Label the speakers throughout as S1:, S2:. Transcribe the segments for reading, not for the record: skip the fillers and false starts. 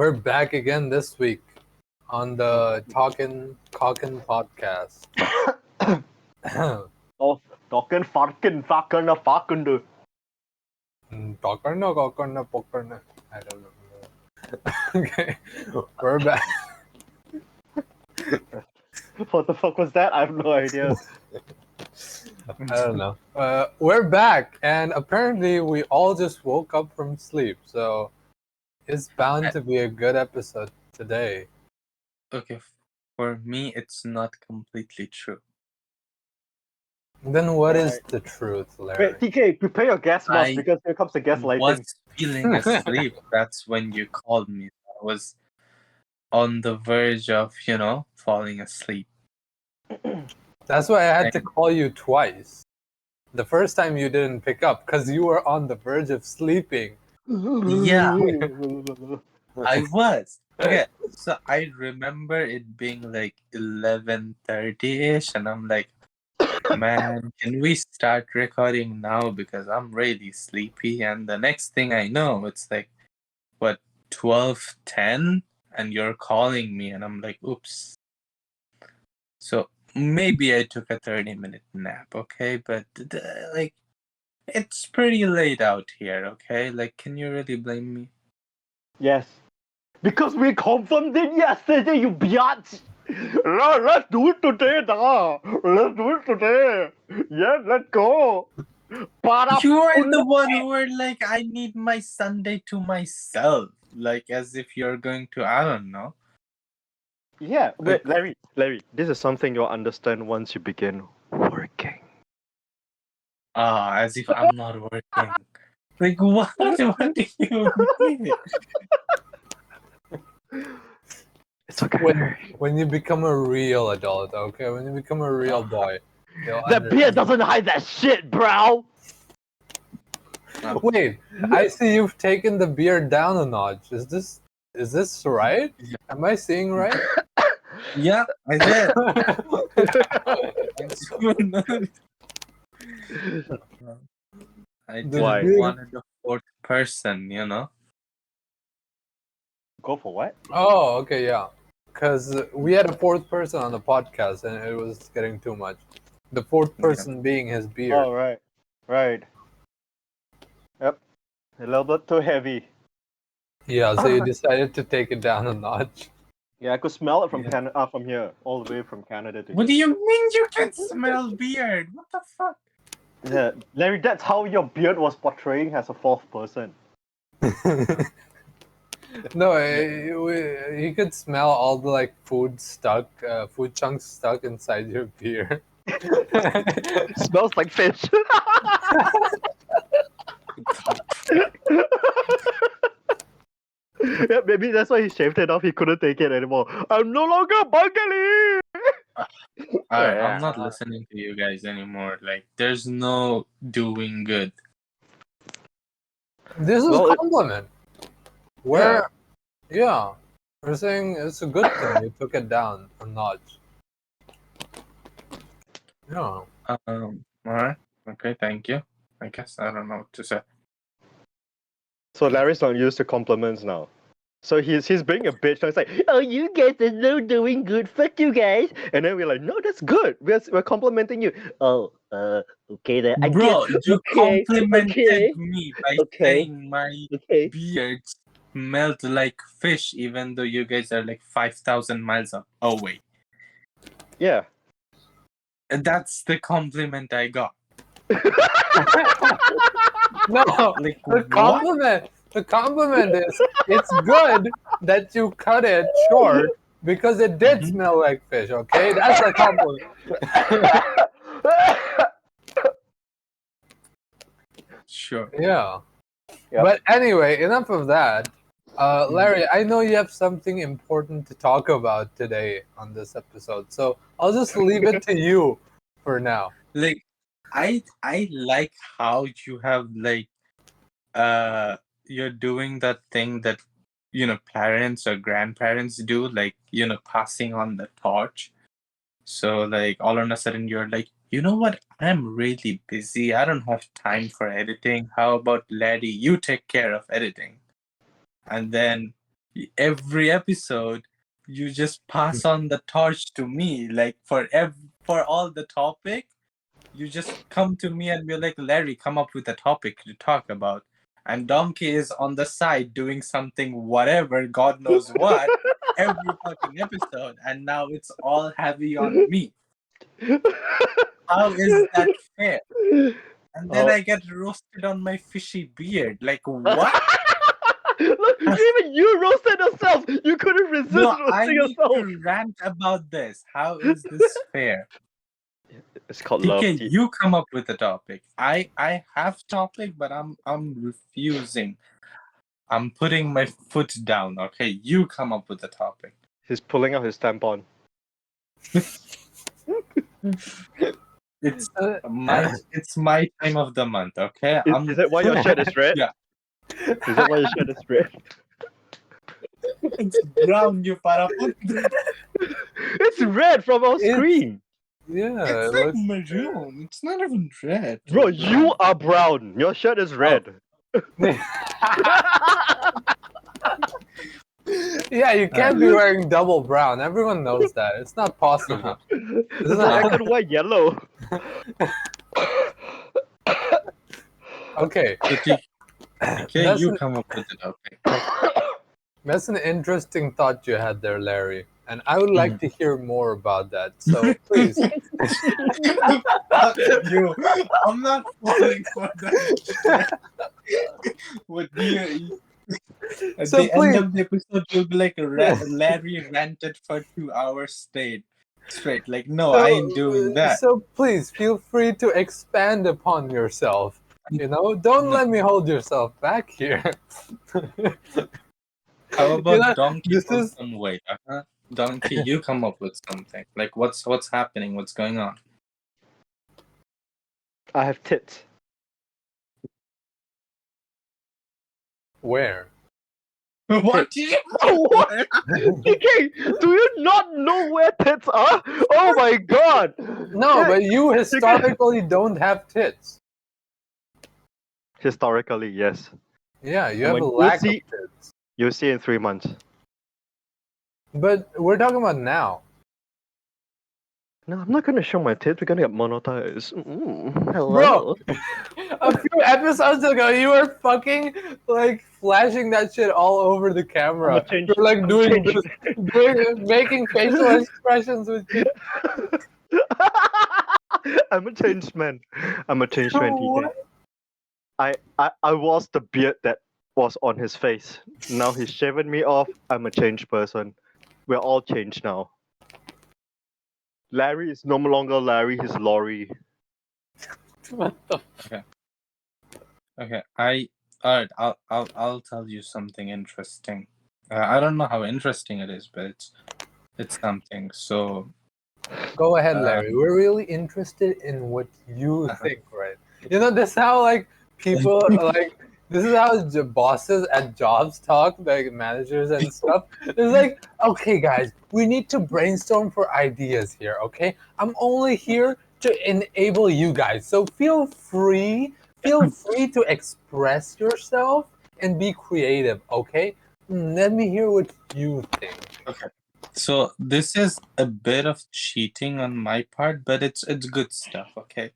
S1: We're back again this week on the Kok Podcast.
S2: Oh, talking fucking fucking.
S1: Pokarna. I don't know. Okay, we're back.
S2: What the fuck was that? I have no idea.
S1: I don't know. We're back, and apparently we all just woke up from sleep, so it's bound to be a good episode today.
S3: Okay, for me, it's not completely true.
S1: Then what is
S2: Right.
S1: the truth, Larry?
S2: Wait, TK, prepare your gas mask
S3: I
S2: because here comes the gaslighting.
S3: was feeling asleep. That's when you called me. I was on the verge of, falling asleep.
S1: That's why I had to call you twice. The first time you didn't pick up because you were on the verge of sleeping.
S3: Yeah. I was. Okay, so I remember it being like 11:30-ish, and I'm like, man, can we start recording now? Because I'm really sleepy. And the next thing I know, it's like, 12:10? And you're calling me, and I'm like, oops. So maybe I took a 30-minute nap, okay? But, it's pretty late out here, okay? Like, can you really blame me?
S2: Yes. Because we confirmed it yesterday, you biatch! Let's do it today, da! Let's do it today! Yeah, let's go!
S3: You are the one who were like, I need my Sunday to myself. Like, as if you're going to, I don't know.
S2: Yeah, wait, Larry, this is something you'll understand once you begin working.
S3: As if I'm not working. Like, what? What do you mean?
S2: It's okay.
S1: When you become a real adult, okay? When you become a real boy, you'll
S2: That beer
S1: understand.
S2: doesn't hide that shit, bro!
S1: Wait, I see you've taken the beer down a notch. Is this right? Am I seeing right?
S3: Yeah, I did. I
S2: Why?
S3: just wanted the fourth person,
S2: Go for what?
S1: Oh, okay, yeah. Because we had a fourth person on the podcast, and it was getting too much. The fourth person being his beer.
S2: Oh, right. Yep. A little bit too heavy.
S1: Yeah, so you decided to take it down a notch.
S2: Yeah, I could smell it from
S3: Yeah.
S2: from here, all the way from Canada to
S3: What do
S2: here.
S3: you mean you can smell beard? What the fuck?
S2: Yeah, Larry, that's how your beard was portraying as a fourth person.
S1: No, you could smell all the food chunks stuck inside your beer.
S2: Smells like fish. Yeah, maybe that's why he shaved it off. He couldn't take it anymore. I'm no longer Bengali.
S3: Alright, I'm not listening to you guys anymore. Like, there's no doing good.
S1: This is
S2: Well,
S1: a compliment. Yeah, we're saying it's a good thing you took it down a notch. Yeah.
S3: Alright. Okay, thank you. I guess I don't know what to say.
S2: So Larry's not used to compliments now. So he's being a bitch. Now he's like, oh, you guys are no doing good. Fuck you guys. And then we're like, no, that's good. We're complimenting you. Oh, okay then. I
S3: Bro,
S2: guess,
S3: you
S2: okay,
S3: complimented me by
S2: okay,
S3: saying my
S2: okay.
S3: beard smelled like fish, even though you guys are like 5,000 miles away.
S2: Yeah.
S3: That's the compliment I got.
S1: No,
S3: Like,
S1: the compliment is it's good that you cut it short because it did smell like fish, okay? That's a compliment.
S3: Sure.
S1: Yeah.
S2: Yep.
S1: But anyway, enough of that. Larry, I know you have something important to talk about today on this episode, so I'll just leave it to you for now.
S3: Like, I like how you have you're doing that thing that parents or grandparents do, like passing on the torch. So like all of a sudden you're like, you know what, I'm really busy, I don't have time for editing, how about Laddie, you take care of editing? And then every episode you just pass on the torch to me. Like for all the topic, you just come to me and be like, Larry, come up with a topic to talk about. And Donkey is on the side doing something, whatever, God knows what, every fucking episode. And now it's all heavy on me. How is that fair? And then I get roasted on my fishy beard. Like, what?
S2: Look, even you roasted yourself. You couldn't resist
S3: No, I
S2: roasting
S3: need
S2: yourself.
S3: to rant about this. How is this fair?
S2: It's called love.
S3: TK, you come up with a topic. I have topic, but I'm refusing. I'm putting my foot down. Okay, you come up with a topic.
S2: He's pulling out his tampon.
S3: It's my time of the month. Okay,
S2: Is that why your shirt is red?
S3: Yeah.
S2: Is that why your shirt is red?
S3: It's brown, you paraput.
S2: It's red from our screen.
S1: Yeah,
S3: It's
S1: it
S3: like
S1: looks-
S3: maroon. It's not even red.
S2: Bro, you are brown. Your shirt is red.
S1: Yeah, you can't be wearing double brown. Everyone knows that. It's not possible.
S2: It's black and white yellow.
S1: Okay,
S3: Okay,
S1: That's
S3: you
S1: an-
S3: come up with a topic.
S1: that's an interesting thought you had there, Larry. And I would like to hear more about that. So please.
S3: I'm not falling for that. What do you? At
S1: So
S3: the
S1: please-
S3: end of the episode, you'll be like, Larry ranted for 2 hours straight. Like, no, I ain't doing that.
S1: So please feel free to expand upon yourself. You know, don't let me hold yourself back here.
S3: How about
S1: You know,
S3: Donkey
S1: this
S3: for
S1: is-
S3: some weight? Donkey, you come up with something. Like, what's happening? What's going on?
S2: I have tits.
S1: Where?
S3: What?
S2: What? DK, do you not know where tits are? Oh my god!
S1: No,
S2: Yeah,
S1: but you historically don't have tits.
S2: historically, yes.
S1: Yeah, you
S2: And
S1: have
S2: when
S1: a
S2: you
S1: lack
S2: see-
S1: of tits.
S2: You'll see in 3 months.
S1: But we're talking about now.
S2: No, I'm not gonna show my tits. We're gonna get monetized. Hello.
S1: Bro, a few episodes ago, you were fucking like flashing that shit all over the camera.
S2: I'ma change-
S1: You're like
S2: I'ma
S1: doing
S2: change-
S1: this, making facial expressions with your
S2: I'm a changed man. I'm a changed man, TK.
S1: What?
S2: I was the beard that was on his face. Now he's shaven me off. I'm a changed person. We're all changed now. Larry is no longer Larry. He's Laurie.
S1: What the
S3: Okay, alright. I'll tell you something interesting. I don't know how interesting it is, but it's something. So
S1: Go ahead, Larry. We're really interested in what you think, right? You know, this is how like people like this is how bosses at jobs talk, like managers and stuff. It's like, okay, guys, we need to brainstorm for ideas here. Okay, I'm only here to enable you guys, so feel free to express yourself and be creative. Okay, let me hear what you think.
S3: So this is a bit of cheating on my part, but it's good stuff, okay?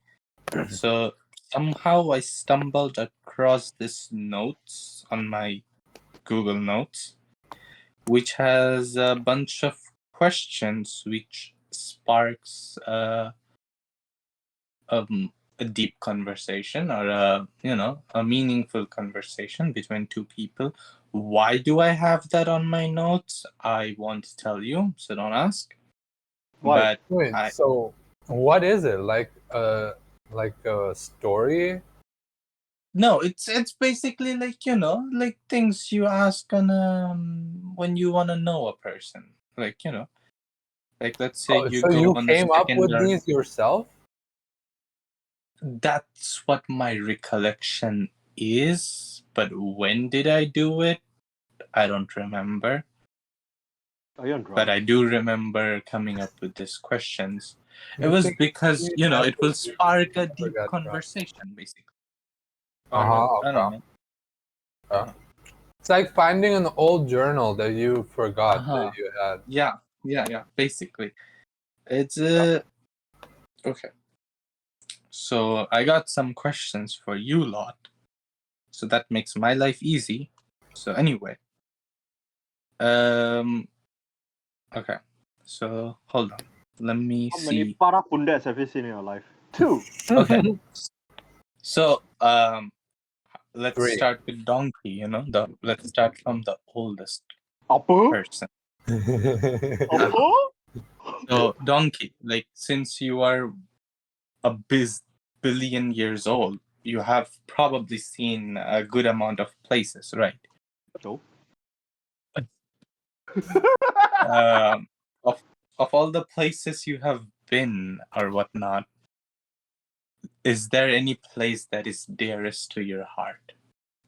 S3: So somehow I stumbled across this notes on my Google Notes, which has a bunch of questions which sparks a deep conversation or a meaningful conversation between two people. Why do I have that on my notes? I won't tell you, so don't ask.
S2: Why?
S3: But
S1: Wait,
S3: I-
S1: so what is it like a story?
S3: no, it's basically like like things you ask on when you want to know a person, like like let's say you
S1: So
S3: go
S1: you
S3: on
S1: came
S3: a
S1: up with
S3: secondary.
S1: these yourself?
S3: That's what my recollection is, but when did I do it? I don't remember.
S2: Are you on drugs?
S3: But I do remember coming up with these questions. It
S1: You
S3: was
S1: think
S3: because
S1: you
S3: it will
S1: answered
S3: spark a
S1: you
S3: deep
S1: forgot, right?
S3: conversation, basically. Or,
S1: Uh-huh,
S3: I don't
S1: okay.
S3: know.
S1: It's like finding an old journal that you forgot
S3: Uh-huh.
S1: that you had.
S3: Yeah. Basically, it's okay. So I got some questions for you lot. So that makes my life easy. So anyway, okay. So hold on. Let me
S2: How many
S3: see.
S2: para pundats have you seen in your life? 2.
S3: Okay. So let's
S1: 3.
S3: start with donkey. Let's start from the oldest
S2: Apa?
S3: person.
S2: Apa?
S3: So donkey, like since you are a billion years old, you have probably seen a good amount of places, right?
S2: No.
S3: Um, of all the places you have been or whatnot, is there any place that is dearest to your heart?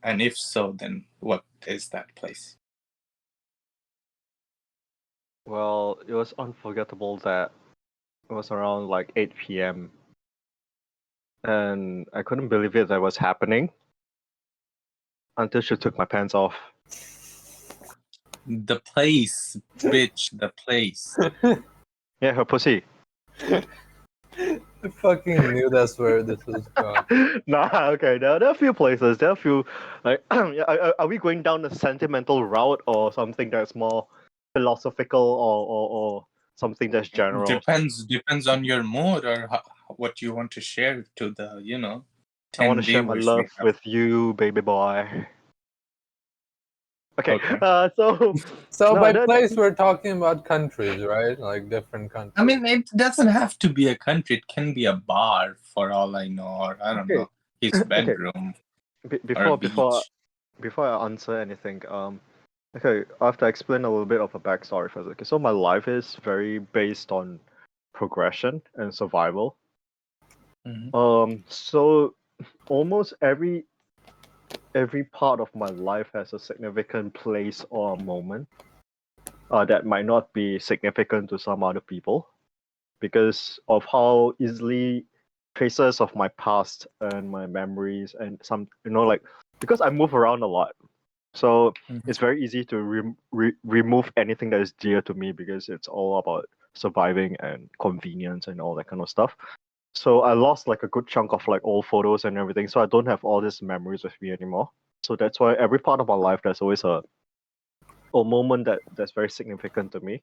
S3: And if so, then what is that place?
S2: Well, it was unforgettable that it was around like 8 p.m. and I couldn't believe it that was happening until she took my pants off.
S3: The place, bitch, the place.
S2: Yeah, her pussy.
S1: I fucking knew that's where this was going.
S2: Nah, okay. There are a few places. There are a few. Like, yeah, are we going down a sentimental route or something that's more philosophical or something that's general?
S3: Depends on your mood or what you want to share to the
S2: I want
S3: 10
S2: to share my
S3: viewers we
S2: love
S3: have.
S2: with you, baby boy. Okay.
S3: Okay.
S1: So
S2: No,
S1: by
S2: that-
S1: place, we're talking about countries, right? Like different countries.
S3: I mean, it doesn't have to be a country. It can be a bar, for all I know, or I don't
S2: Okay.
S3: know, his
S2: Okay.
S3: bedroom or a
S2: Before
S3: beach.
S2: I answer anything, okay, I have to explain a little bit of a backstory first. Okay, so my life is very based on progression and survival.
S3: Mhm.
S2: So almost every part of my life has a significant place or a moment that might not be significant to some other people because of how easily traces of my past and my memories and some like because I move around a lot. So
S3: Mhm.
S2: it's very easy to remove anything that is dear to me because it's all about surviving and convenience and all that kind of stuff. So I lost like a good chunk of like old photos and everything. So I don't have all these memories with me anymore. So that's why every part of my life there's always a moment that's very significant to me.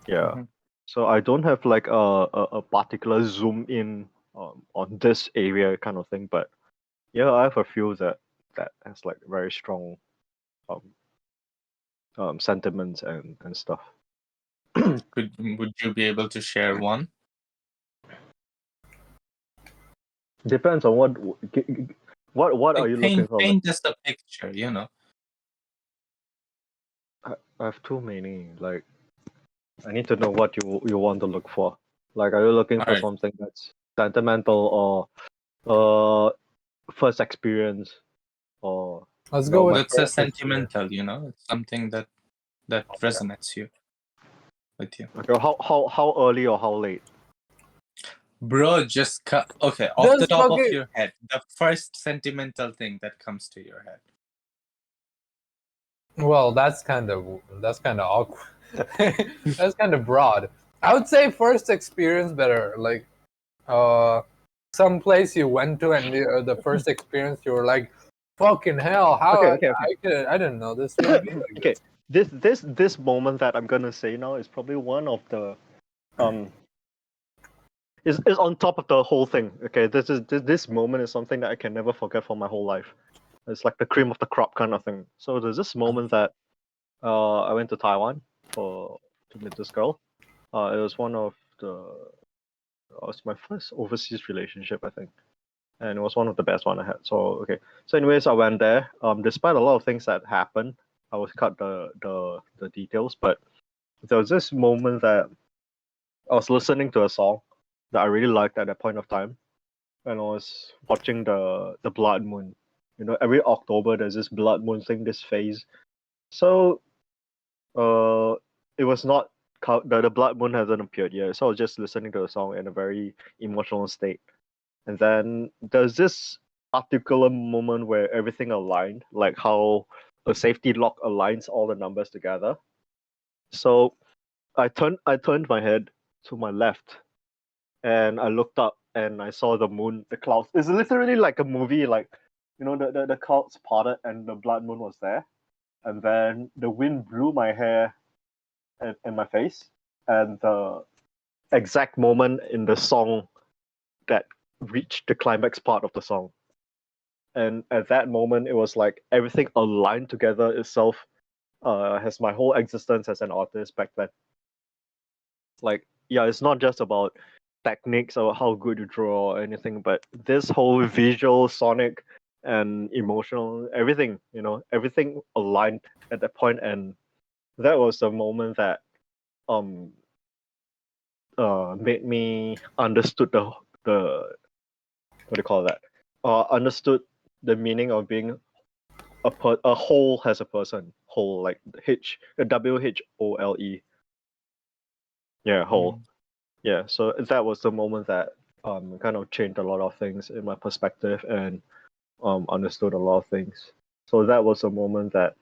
S2: Yeah.
S3: Mhm.
S2: So I don't have like a particular zoom in on this area kind of thing, but yeah, I have a few that has like very strong um, sentiments and stuff.
S3: Would you be able to share one?
S2: Depends on what are
S3: Like
S2: you looking for? Like,
S3: paint us a picture,
S2: I have too many. Like I need to know what you want to look for. Like, are you looking
S3: All
S2: for
S3: right.
S2: something that's sentimental or first experience or
S1: Let's go with
S2: my
S3: Let's say
S2: first experience?
S3: sentimental, it's something that
S2: Okay.
S3: resonates with you.
S2: Okay. How early or how late?
S3: Bro, just okay, off the
S1: just
S3: top of
S1: fucking.
S3: your head, the first sentimental thing that comes to your head.
S1: Well, that's kind of awkward. That's kind of broad. I would say first experience better. Like, some place you went to and the first experience you were like, "Fucking hell! How
S2: Okay.
S1: I didn't know this would be like
S2: Okay.
S1: this."
S2: This moment that I'm gonna say now is probably one of the um is on top of the whole thing. Okay, this moment is something that I can never forget for my whole life. It's like the cream of the crop kind of thing. So there's this moment that I went to Taiwan to meet this girl. It was one of the it was my first overseas relationship, I think, and it was one of the best one I had. So okay, so anyways, I went there. Despite a lot of things that happened, I was cut the details, but there was this moment that I was listening to a song that I really liked at that point of time, and I was watching the blood moon. Every October there's this blood moon thing, this phase. So it was not the blood moon hasn't appeared yet. So I was just listening to the song in a very emotional state, and then there's this particular moment where everything aligned, like how a safety lock aligns all the numbers together. So I turned my head to my left, and I looked up and I saw the moon, the clouds. It's literally like a movie, like the clouds parted and the blood moon was there, and then the wind blew my hair and my face, and the exact moment in the song that reached the climax part of the song. And at that moment, it was like everything aligned together itself. Has my whole existence as an artist back then. Like, yeah, it's not just about techniques or how good you draw or anything, but this whole visual, sonic, and emotional, everything, everything aligned at that point, and that was the moment that um made me understood the what do you call that? Understood the meaning of being a whole as a person, whole, like WHOLE. Yeah, whole. Yeah, so that was the moment that kind of changed a lot of things in my perspective and understood a lot of things. So that was a moment that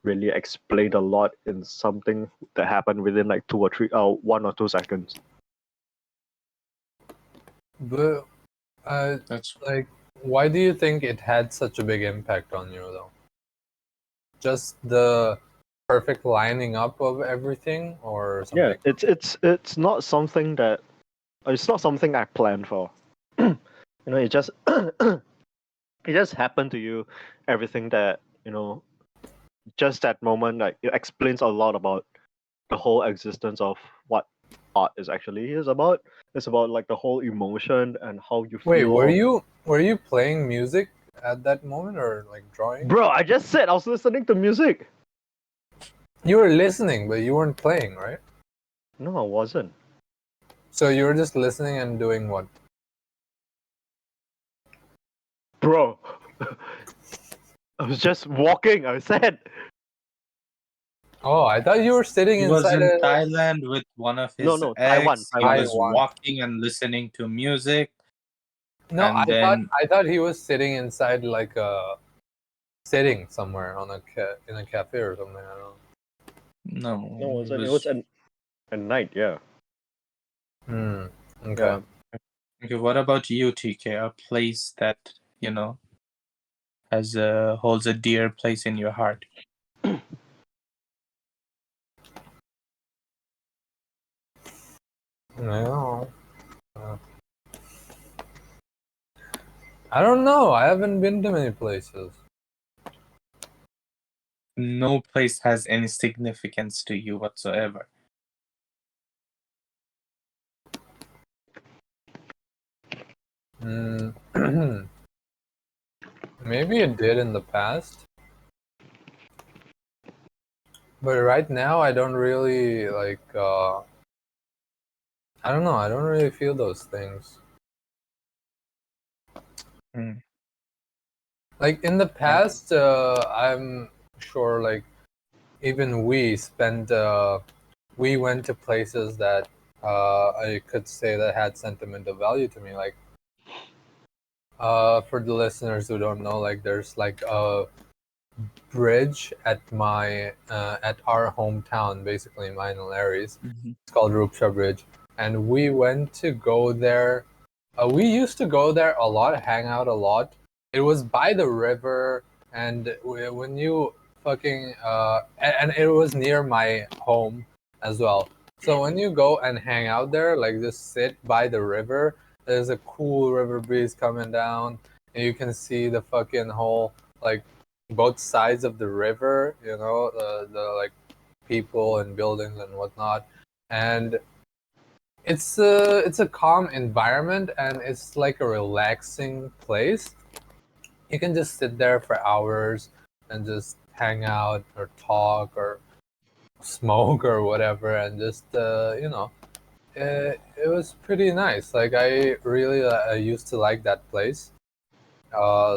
S2: really explained a lot in something that happened within like 1 or 2 seconds.
S1: But
S3: That's
S1: like, why do you think it had such a big impact on you, though? Just the perfect lining up of everything, or
S2: Yeah,
S1: something?
S2: it's not something that it's not something I planned for. It just it just happened to you. Everything that just that moment, like it explains a lot about the whole existence of what art is actually is about. It's about like the whole emotion and how you
S1: Wait,
S2: feel.
S1: were you playing music at that moment, or like drawing?
S2: Bro, I just said I was listening to music.
S1: You were listening, but you weren't playing, right?
S2: No, I wasn't.
S1: So you were just listening and doing what?
S2: Bro, I was just walking. I said.
S1: Oh, I thought you were sitting
S3: He was
S1: inside
S3: in
S1: a
S3: Thailand with one of his
S2: No, Taiwan,
S3: ex. He
S2: Taiwan.
S3: was
S1: Taiwan.
S3: walking and listening to music,
S1: No,
S3: and then
S1: I thought he was sitting inside like a sitting somewhere on in a cafe or something. I don't know.
S3: no,
S2: No, it
S3: he
S2: wasn't. It
S3: was.
S2: was a night. Yeah,
S1: Hmm. Okay.
S2: yeah.
S3: Okay, what about you, TK? A place that has holds a dear place in your heart.
S1: No. I don't know. I haven't been to many places.
S3: No place has any significance to you whatsoever.
S1: Hmm. Maybe it did in the past, but right now I don't really like. I don't know. I don't really feel those things.
S3: Mm.
S1: Like in the past, I'm sure. Like even we went to places that I could say that had sentimental value to me. Like for the listeners who don't know, like there's like a bridge at our hometown, basically mine and Larry's.
S3: Mhm.
S1: It's called Rupsha Bridge, and we went to go there. We used to go there a lot, hang out a lot. It was by the river, and when you fucking and it was near my home as well. So when you go and hang out there, like just sit by the river, there's a cool river breeze coming down, and you can see the fucking whole like both sides of the river. The like people and buildings and whatnot, and it's a calm environment, and it's like a relaxing place. You can just sit there for hours and just hang out or talk or smoke or whatever, and just it was pretty nice. Like I really used to like that place.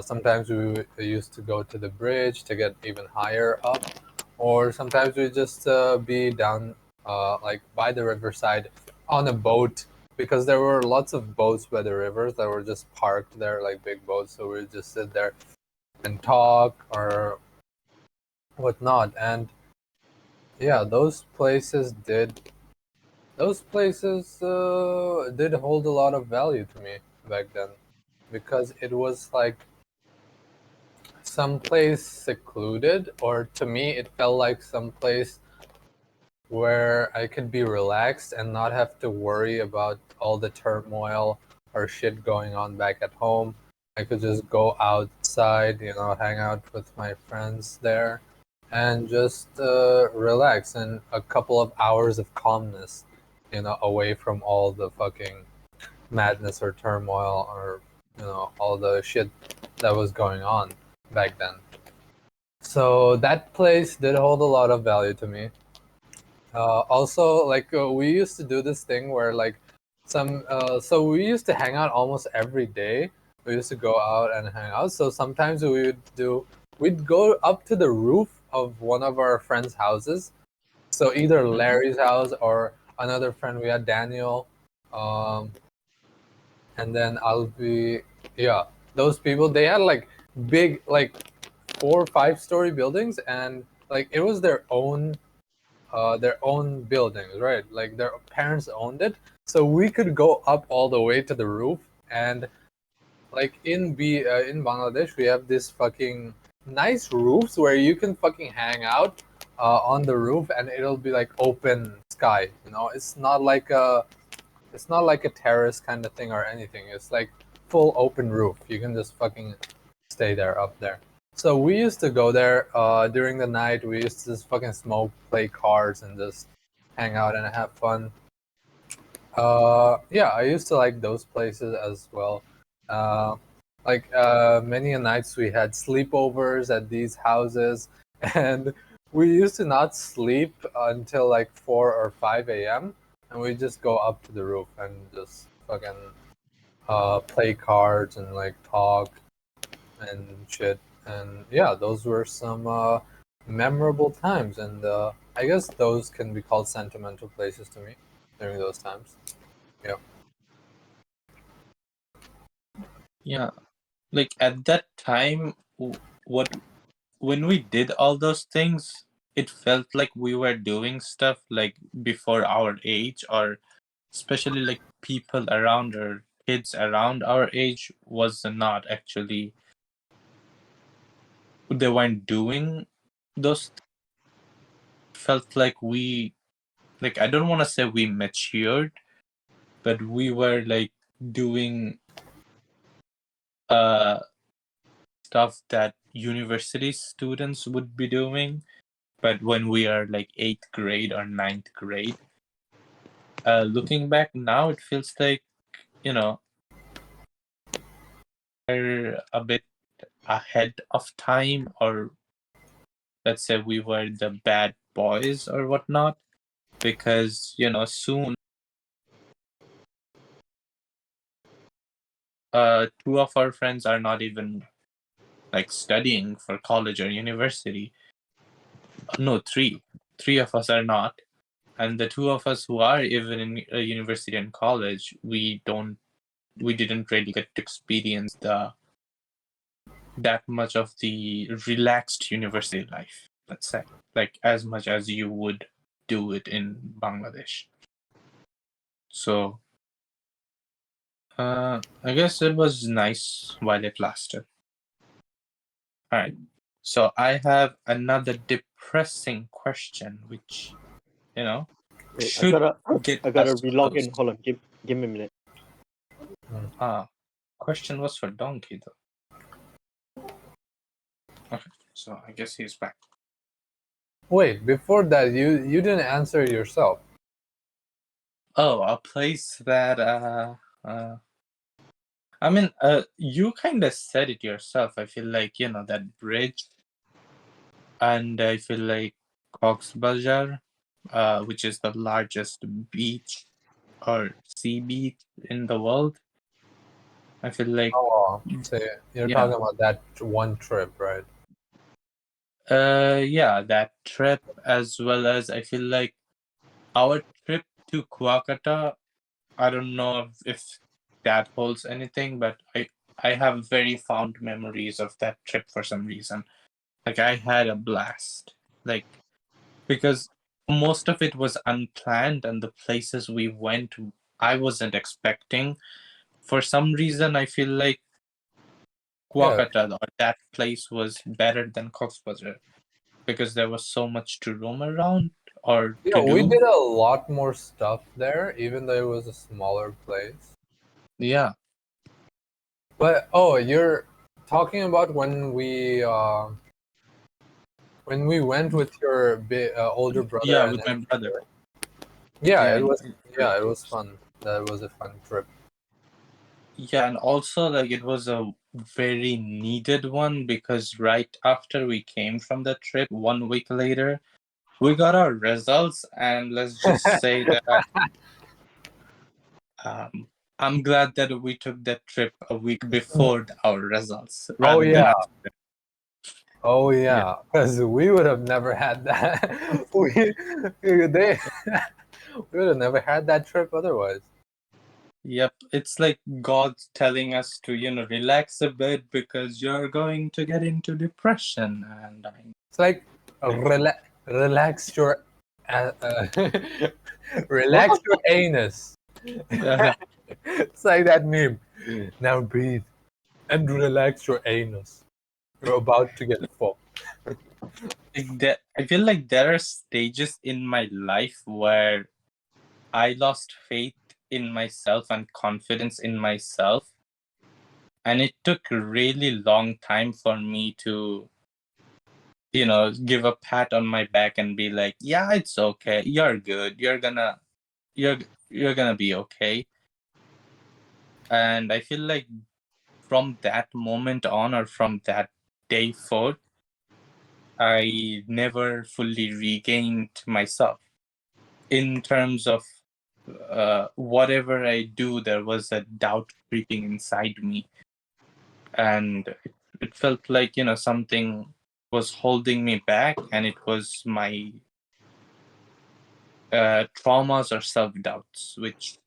S1: Sometimes we used to go to the bridge to get even higher up, or sometimes we just be down like by the riverside on a boat, because there were lots of boats by the rivers that were just parked there, like big boats. So we just sit there and talk, or whatnot. And yeah, those places did hold a lot of value to me back then, because it was like someplace secluded, or to me it felt like someplace where I could be relaxed and not have to worry about all the turmoil or shit going on back at home. I could just go outside, hang out with my friends there and just relax, and a couple of hours of calmness, away from all the fucking madness or turmoil, or all the shit that was going on back then. So that place did hold a lot of value to me. Also, like, we used to do this thing where, like, so we used to hang out almost every day. We used to go out and hang out. So sometimes we'd go up to the roof of one of our friends' houses. So either Larry's house or another friend we had, Daniel, um, and then yeah, those people, they had like big, like 4 or 5 story buildings, and like it was their own buildings, right? Like their parents owned it, so we could go up all the way to the roof. And like in Bangladesh, we have this fucking nice roofs where you can fucking hang out on the roof, and it'll be like open sky. It's not like a terrace kind of thing or anything. It's like full open roof. You can just fucking stay there up there. So we used to go there during the night. We used to just fucking smoke, play cards, and just hang out and have fun. Yeah, I used to like those places as well. Uh, many a nights we had sleepovers at these houses, and we used to not sleep until like 4 or 5 a.m. and we just go up to the roof and just fucking play cards and like talk and shit. And yeah, those were some memorable times, and I guess those can be called sentimental places to me during those times. Yeah.
S3: Yeah, like at that time, what when we did all those things, it felt like we were doing stuff like before our age, or especially like people around or kids around our age was not actually, they weren't doing those. Felt like I don't want to say we matured, but we were like doing uh stuff that university students would be doing, but when we are like 8th grade or 9th grade. Looking back now, it feels like, we're a bit ahead of time, or let's say we were the bad boys or whatnot, because, soon 2 of our friends are not even like studying for college or university. No, 3. 3 of us are not. And the 2 of us who are even in university and college, we didn't really get to experience that much of the relaxed university life, let's say, like as much as you would do it in Bangladesh. So I guess it was nice while it lasted. All right. So I have another depressing question, which,
S2: Wait, I
S3: should get
S2: gotta
S3: us
S2: relog
S3: close.
S2: in. Hold on, give me a minute.
S3: Question was for Donkey though. Okay, so I guess he's back.
S1: Wait, before that, you didn't answer yourself.
S3: Oh, a place that I mean, you kind of said it yourself. I feel like, that bridge, and I feel like Cox's Bazar, which is the largest beach or sea beach in the world. I feel like,
S1: So you're
S3: yeah,
S1: talking about that one trip, right?
S3: yeah, that trip, as well as I feel like our trip to Kuakata. I don't know if that holds anything, but I have very fond memories of that trip for some reason. Like I had a blast. Like because most of it was unplanned and the places we went I wasn't expecting. For some reason I feel like
S1: Yeah,
S3: Kwakata or that place was better than Cox's Bazar because there was so much to roam around or
S1: yeah,
S3: to
S1: we
S3: do.
S1: did a lot more stuff there, even though it was a smaller place.
S3: Yeah.
S1: But oh, you're talking about when we went with your older brother
S3: Yeah,
S1: and
S3: with my
S1: his
S3: brother.
S1: sister. Yeah,
S3: Yeah,
S1: it was. Yeah, it was fun. That was a fun trip.
S3: yeah, and also like it was a very needed one because right after we came from the trip, 1 week later, we got our results, and let's just say that I'm glad that we took that trip a week before our results
S1: Oh
S3: rather than
S1: yeah.
S3: after.
S1: Oh
S3: Yeah.
S1: yeah, because we would have never had that. They we would have never had that trip otherwise.
S3: Yep, it's like God telling us to, relax a bit because you're going to get into depression, and
S1: It's like relax your uh, uh, relax
S3: what?
S1: your anus. It's like that meme. Now breathe and relax your anus. You're about to get fucked.
S3: I feel like there are stages in my life where I lost faith in myself and confidence in myself, and it took a really long time for me to give a pat on my back and be like, yeah, it's okay, you're good, you're you're gonna be okay. And I feel like from that moment on, or from that day forth, I never fully regained myself in terms of whatever I do. There was a doubt creeping inside me, and it felt like something was holding me back, and it was my traumas or self doubts. Which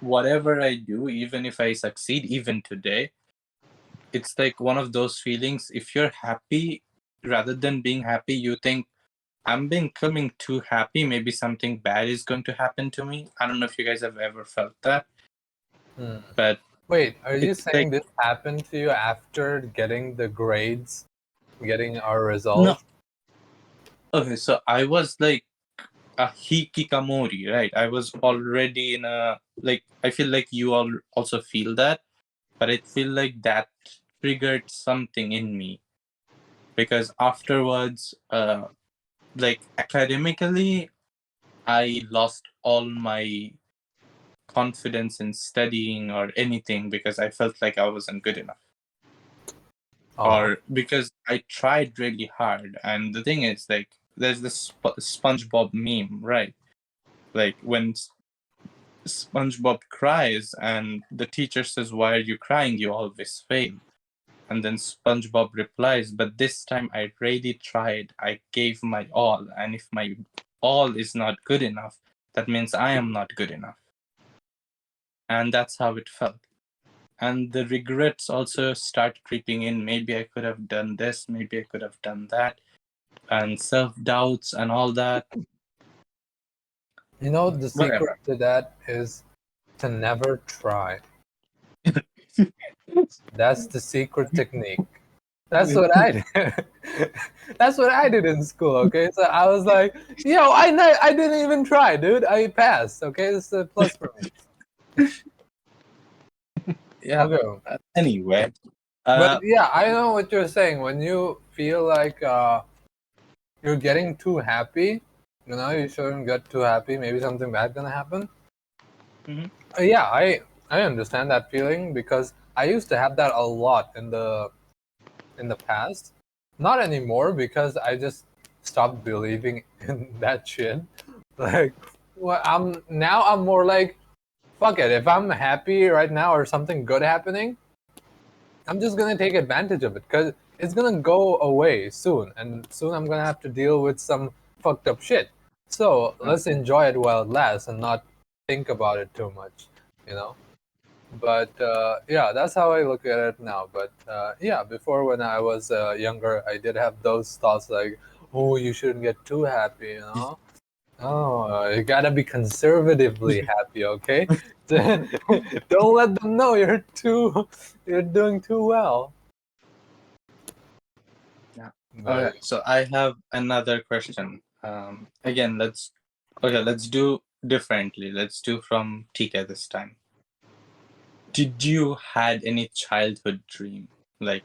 S3: whatever I do, even if I succeed, even today, it's like one of those feelings. If you're happy, rather than being happy, you think, I'm becoming too happy. Maybe something bad is going to happen to me. I don't know if you guys have ever felt that,
S1: Hmm.
S3: but
S1: Wait, are you
S3: it's like,
S1: saying this happened to you after getting the grades, getting our
S3: no.
S1: results?
S3: Okay, so I was like a hikikomori, right? I was already in a, like, I feel like you all also feel that, but I feel like that triggered something in me because afterwards, like academically, I lost all my confidence in studying or anything because I felt like I wasn't good enough.
S1: Oh,
S3: Or because I tried really hard. And the thing is, like, there's this SpongeBob meme, right? Like, when SpongeBob cries and the teacher says, "Why are you crying? You always fail." And then SpongeBob replies, "But this time I really tried. I gave my all. And if my all is not good enough, that means I am not good enough." And that's how it felt. And the regrets also start creeping in. Maybe I could have done this, maybe I could have done that, and self-doubts and all that.
S1: you know, the secret
S3: Whatever.
S1: to that is to never try. That's the secret technique. That's what I did. That's what I did in school. Okay, so I was like, yo, I didn't even try, dude. I passed. Okay, this is a plus for me.
S3: Yeah.
S1: Okay,
S3: Anyway,
S1: but
S3: uh,
S1: yeah, I know what you're saying. When you feel like you're getting too happy, you shouldn't get too happy. Maybe something bad gonna happen.
S3: mhm.
S1: Yeah, I understand that feeling because I used to have that a lot in the past. Not anymore because I just stopped believing in that shit. Like, well, I'm more like, fuck it. If I'm happy right now or something good happening, I'm just gonna take advantage of it because it's gonna go away soon, and soon I'm gonna have to deal with some fucked up shit. So let's enjoy it while it lasts and not think about it too much, you know. But yeah, that's how I look at it now. But yeah, before when I was younger, I did have those thoughts like, oh, you shouldn't get too happy, you know. Oh, you gotta be conservatively happy, okay? Don't let them know you're doing too well.
S3: Yeah.
S1: But
S3: Okay, so I have another question. Again, let's do differently. Let's do from Tika this time. Did you had any childhood dream, like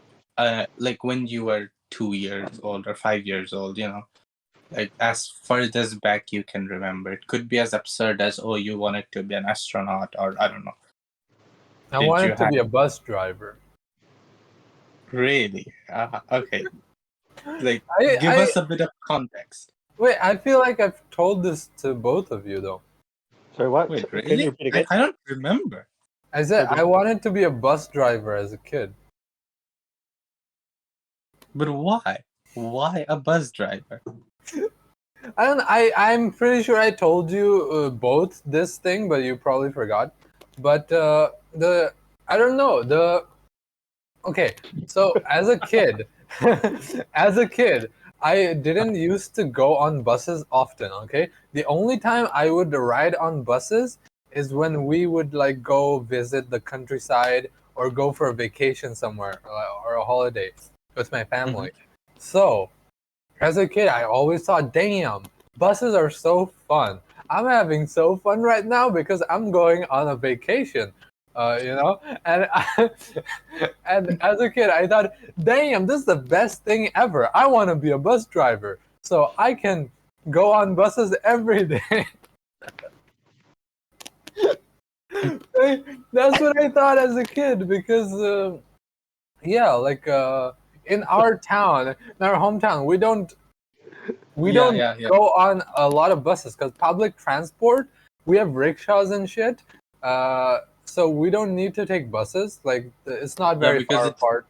S3: when you were 2 years old or 5 years old? Like as furthest back you can remember. It could be as absurd as, oh, you wanted to be an astronaut, or I don't know.
S1: I
S3: Did you
S1: wanted to
S3: have
S1: be a bus driver.
S3: really? Okay, like give
S1: I
S3: us a bit of context.
S1: wait. I feel like I've told this to both of you though.
S2: Sorry, what?
S3: Wait,
S2: Can you
S3: really?
S2: repeat again?
S3: I don't remember.
S1: I said I wanted to be a bus driver as a kid.
S3: But why? Why a bus driver?
S1: I don't. I'm pretty sure I told you both this thing, but you probably forgot. But the I don't know the. Okay, so as a kid, as a kid, I didn't used to go on buses often. Okay, the only time I would ride on buses is when we would like go visit the countryside or go for a vacation somewhere or a holiday with my family. So as a kid, I always thought, damn, buses are so fun. I'm having so fun right now because I'm going on a vacation, you know? And and as a kid, I thought, damn, this is the best thing ever. I want to be a bus driver so I can go on buses every day. That's what I thought as a kid because, yeah, like in our town, in our hometown, we
S3: Yeah,
S1: don't
S3: yeah, yeah.
S1: go on a lot of buses because public transport, we have rickshaws and shit, so we don't need to take buses, like it's not
S3: Yeah,
S1: very
S3: because
S1: far apart.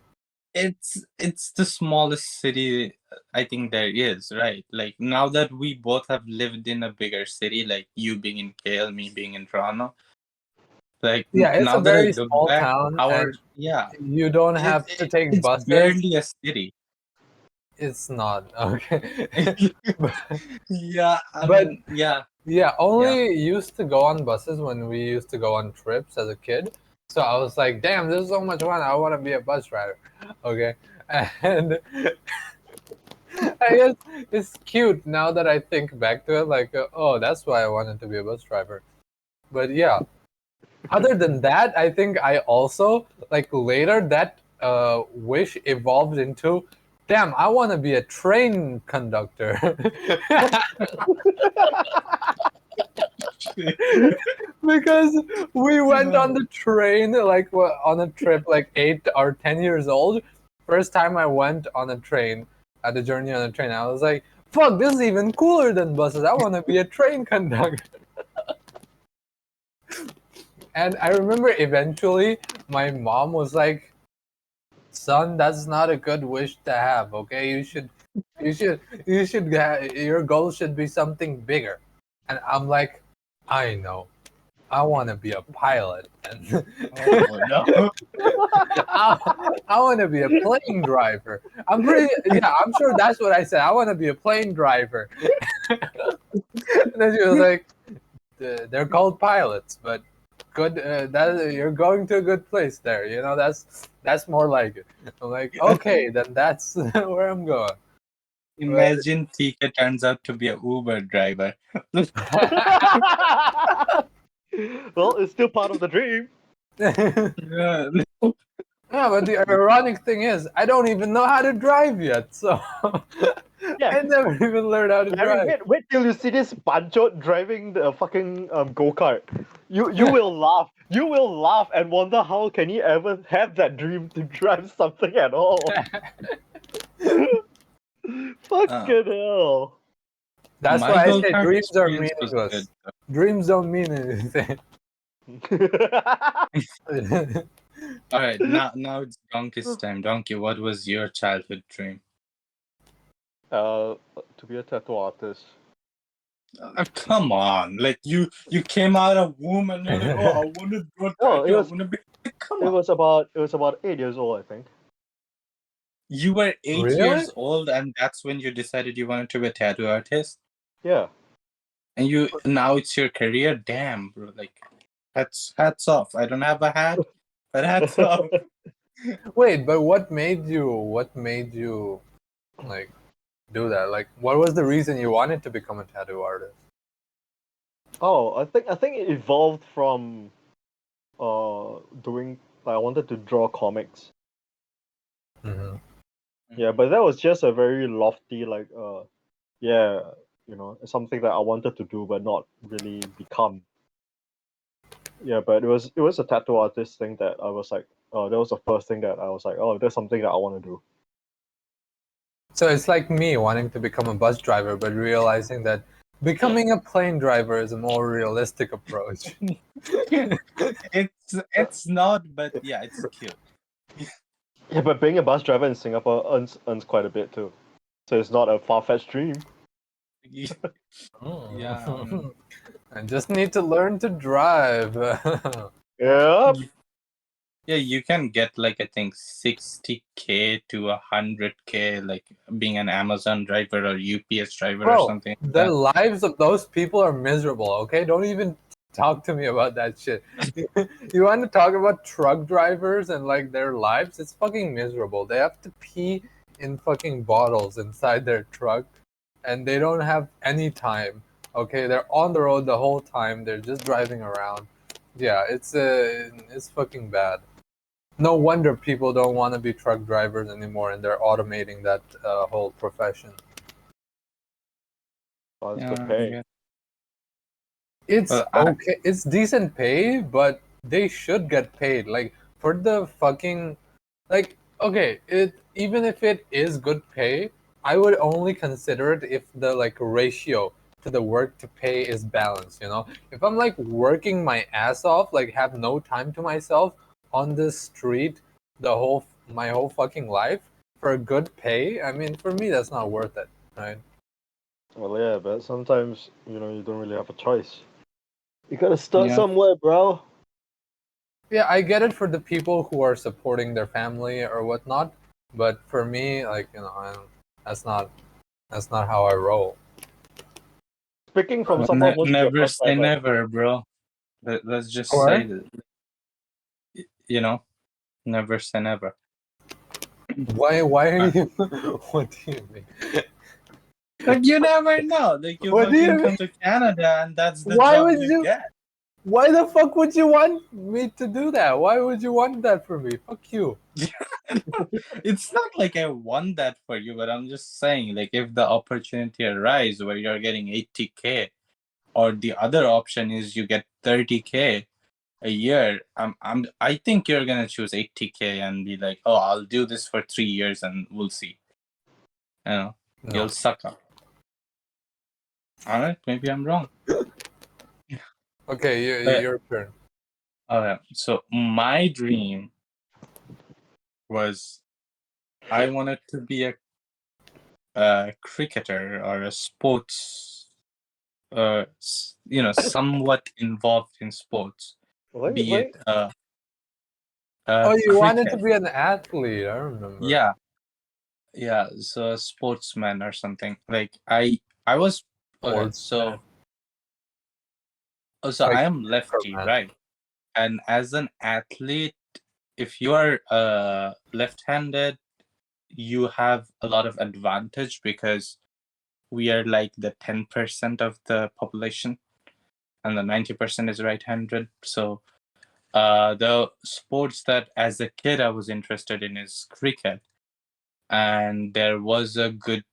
S3: it's the smallest city I think there is, right? Like now that we both have lived in a bigger city, like you being in KL, me being in Toronto, like
S1: Yeah, it's
S3: now
S1: a
S3: that I
S1: very
S3: look
S1: small
S3: back,
S1: town
S3: our
S1: and
S3: yeah,
S1: you don't
S3: it,
S1: have to
S3: it
S1: take
S3: it's
S1: buses.
S3: barely a city.
S1: It's not okay. but,
S3: Yeah, I
S1: but
S3: mean, yeah,
S1: yeah,
S3: yeah.
S1: only used to go on buses when we used to go on trips as a kid. So I was like, damn, this is so much fun. I want to be a bus driver. Okay. And I guess it's cute now that I think back to it. Like, oh, that's why I wanted to be a bus driver. But yeah, other than that, I think I also like later that wish evolved into, damn, I want to be a train conductor. Because we went on the train like on a trip like 8 or 10 years old. First time I went on a train, at a journey on a train, I was like, "Fuck, this is even cooler than buses. I want to be a train conductor." And I remember eventually my mom was like, "Son, that's not a good wish to have. Okay, you should, your goal should be something bigger." And I'm like, "I know." I want to be a pilot, and
S3: Oh no.
S1: I want to be a plane driver. Yeah, I'm sure that's what I said. I want to be a plane driver. And then she was like, they're called pilots, but good. That you're going to a good place there. You know, that's more like it. I'm like, okay, then that's where I'm going. But,
S3: Imagine Tika turns out to be a Uber driver.
S2: Well, it's still part of the dream.
S3: Yeah.
S1: yeah, but the ironic thing is, I don't even know how to drive yet, so
S2: Yeah.
S1: I never even learned how to
S2: Larry,
S1: drive.
S2: wait till you see this Panchot driving the fucking go kart. You will laugh. You will laugh and wonder how can he ever have that dream to drive something at all. Fucking hell.
S1: That's
S3: My
S1: why I say
S3: go-kart
S1: dreams are
S3: experience was good.
S1: meaningless. Dreams don't mean anything.
S3: All right, now it's Donkey's time. Donkey, what was your childhood dream?
S2: to be a tattoo artist.
S3: Come on, like you came out of womb and you're like, oh, I want to draw
S2: No,
S3: tattoo. I want to be. Come
S2: it
S3: on.
S2: was about 8 years old, I think.
S3: You were 8
S1: Really?
S3: years old, and that's when you decided you wanted to be a tattoo artist.
S2: Yeah.
S3: And now it's your career. Damn, bro. Like, hats off. I don't have a hat, but hats off.
S1: Wait, but what made you like do that? Like, what was the reason you wanted to become a tattoo artist?
S2: Oh, I think it evolved from doing like I wanted to draw comics.
S1: Mm-hmm.
S2: Yeah, but that was just a very lofty yeah, something that I wanted to do but not really become. Yeah, but it was a tattoo artist thing that I was like, that was the first thing that I was like, oh, there's something that I want to do.
S1: So it's like me wanting to become a bus driver, but realizing that becoming a plane driver is a more realistic approach.
S3: It's not, but yeah, it's cute.
S2: Yeah, but being a bus driver in Singapore earns quite a bit too, so it's not a far-fetched dream.
S3: Yeah.
S1: I just need to learn to drive.
S2: Yeah.
S3: Yeah, you can get like I think 60K to 100K, like being an Amazon driver or UPS driver or
S1: Bro,
S3: something like
S1: the
S3: that.
S1: lives of those people are miserable, okay? Don't even talk to me about that shit. You want to talk about truck drivers and like their lives? It's fucking miserable. They have to pee in fucking bottles inside their truck and they don't have any time. Okay, they're on the road the whole time. They're just driving around. Yeah, it's fucking bad. No wonder people don't want to be truck drivers anymore and they're automating that whole profession.
S2: Oh, it's
S3: Yeah,
S2: good pay.
S3: yeah.
S1: It's
S3: Well,
S1: okay. It's decent pay, but they should get paid. Like for the fucking like okay, it even if it is good pay, I would only consider it if the like ratio to the work to pay is balanced, you know? If I'm like working my ass off, like have no time to myself on the street my whole fucking life for a good pay, I mean for me that's not worth it, right?
S2: Well, yeah, but sometimes you don't really have a choice. You gotta start
S3: Yeah.
S2: somewhere, bro.
S1: Yeah, I get it for the people who are supporting their family or whatnot, but for me, like that's not how I roll.
S2: Speaking from someone who's a
S3: Never
S2: bus
S3: say
S2: driver,
S3: never, bro. Let's just say
S1: What?
S3: that, never say never.
S1: Why? Why are you? What do you mean?
S3: Like you never know. Like you
S1: What do you
S3: fucking
S1: mean?
S3: come to Canada and that's the
S1: Why
S3: job
S1: would
S3: you
S1: you?
S3: get.
S1: Why the fuck would you want me to do that? Why would you want that for me? Fuck you.
S3: It's not like I want that for you, but I'm just saying, like, if the opportunity arises where you're getting 80K, or the other option is you get 30K a year, I think you're gonna choose 80K and be like, oh, I'll do this for 3 years and we'll see.
S1: No.
S3: You'll suck up. All right, maybe I'm wrong.
S1: Okay, your turn.
S3: Okay, so my dream was I wanted to be a cricketer or a sports, somewhat involved in sports, be it
S1: Oh, you wanted to
S3: cricket.
S1: be an athlete. I remember.
S3: Yeah, so a sportsman or something. Like I was okay.
S1: Sportsman.
S3: So
S1: Like
S3: I am lefty,
S1: man.
S3: right? And as an athlete, if you are left-handed, you have a lot of advantage because we are like the 10% of the population and the 90% is right-handed. So the sports that as a kid I was interested in is cricket, and there was a good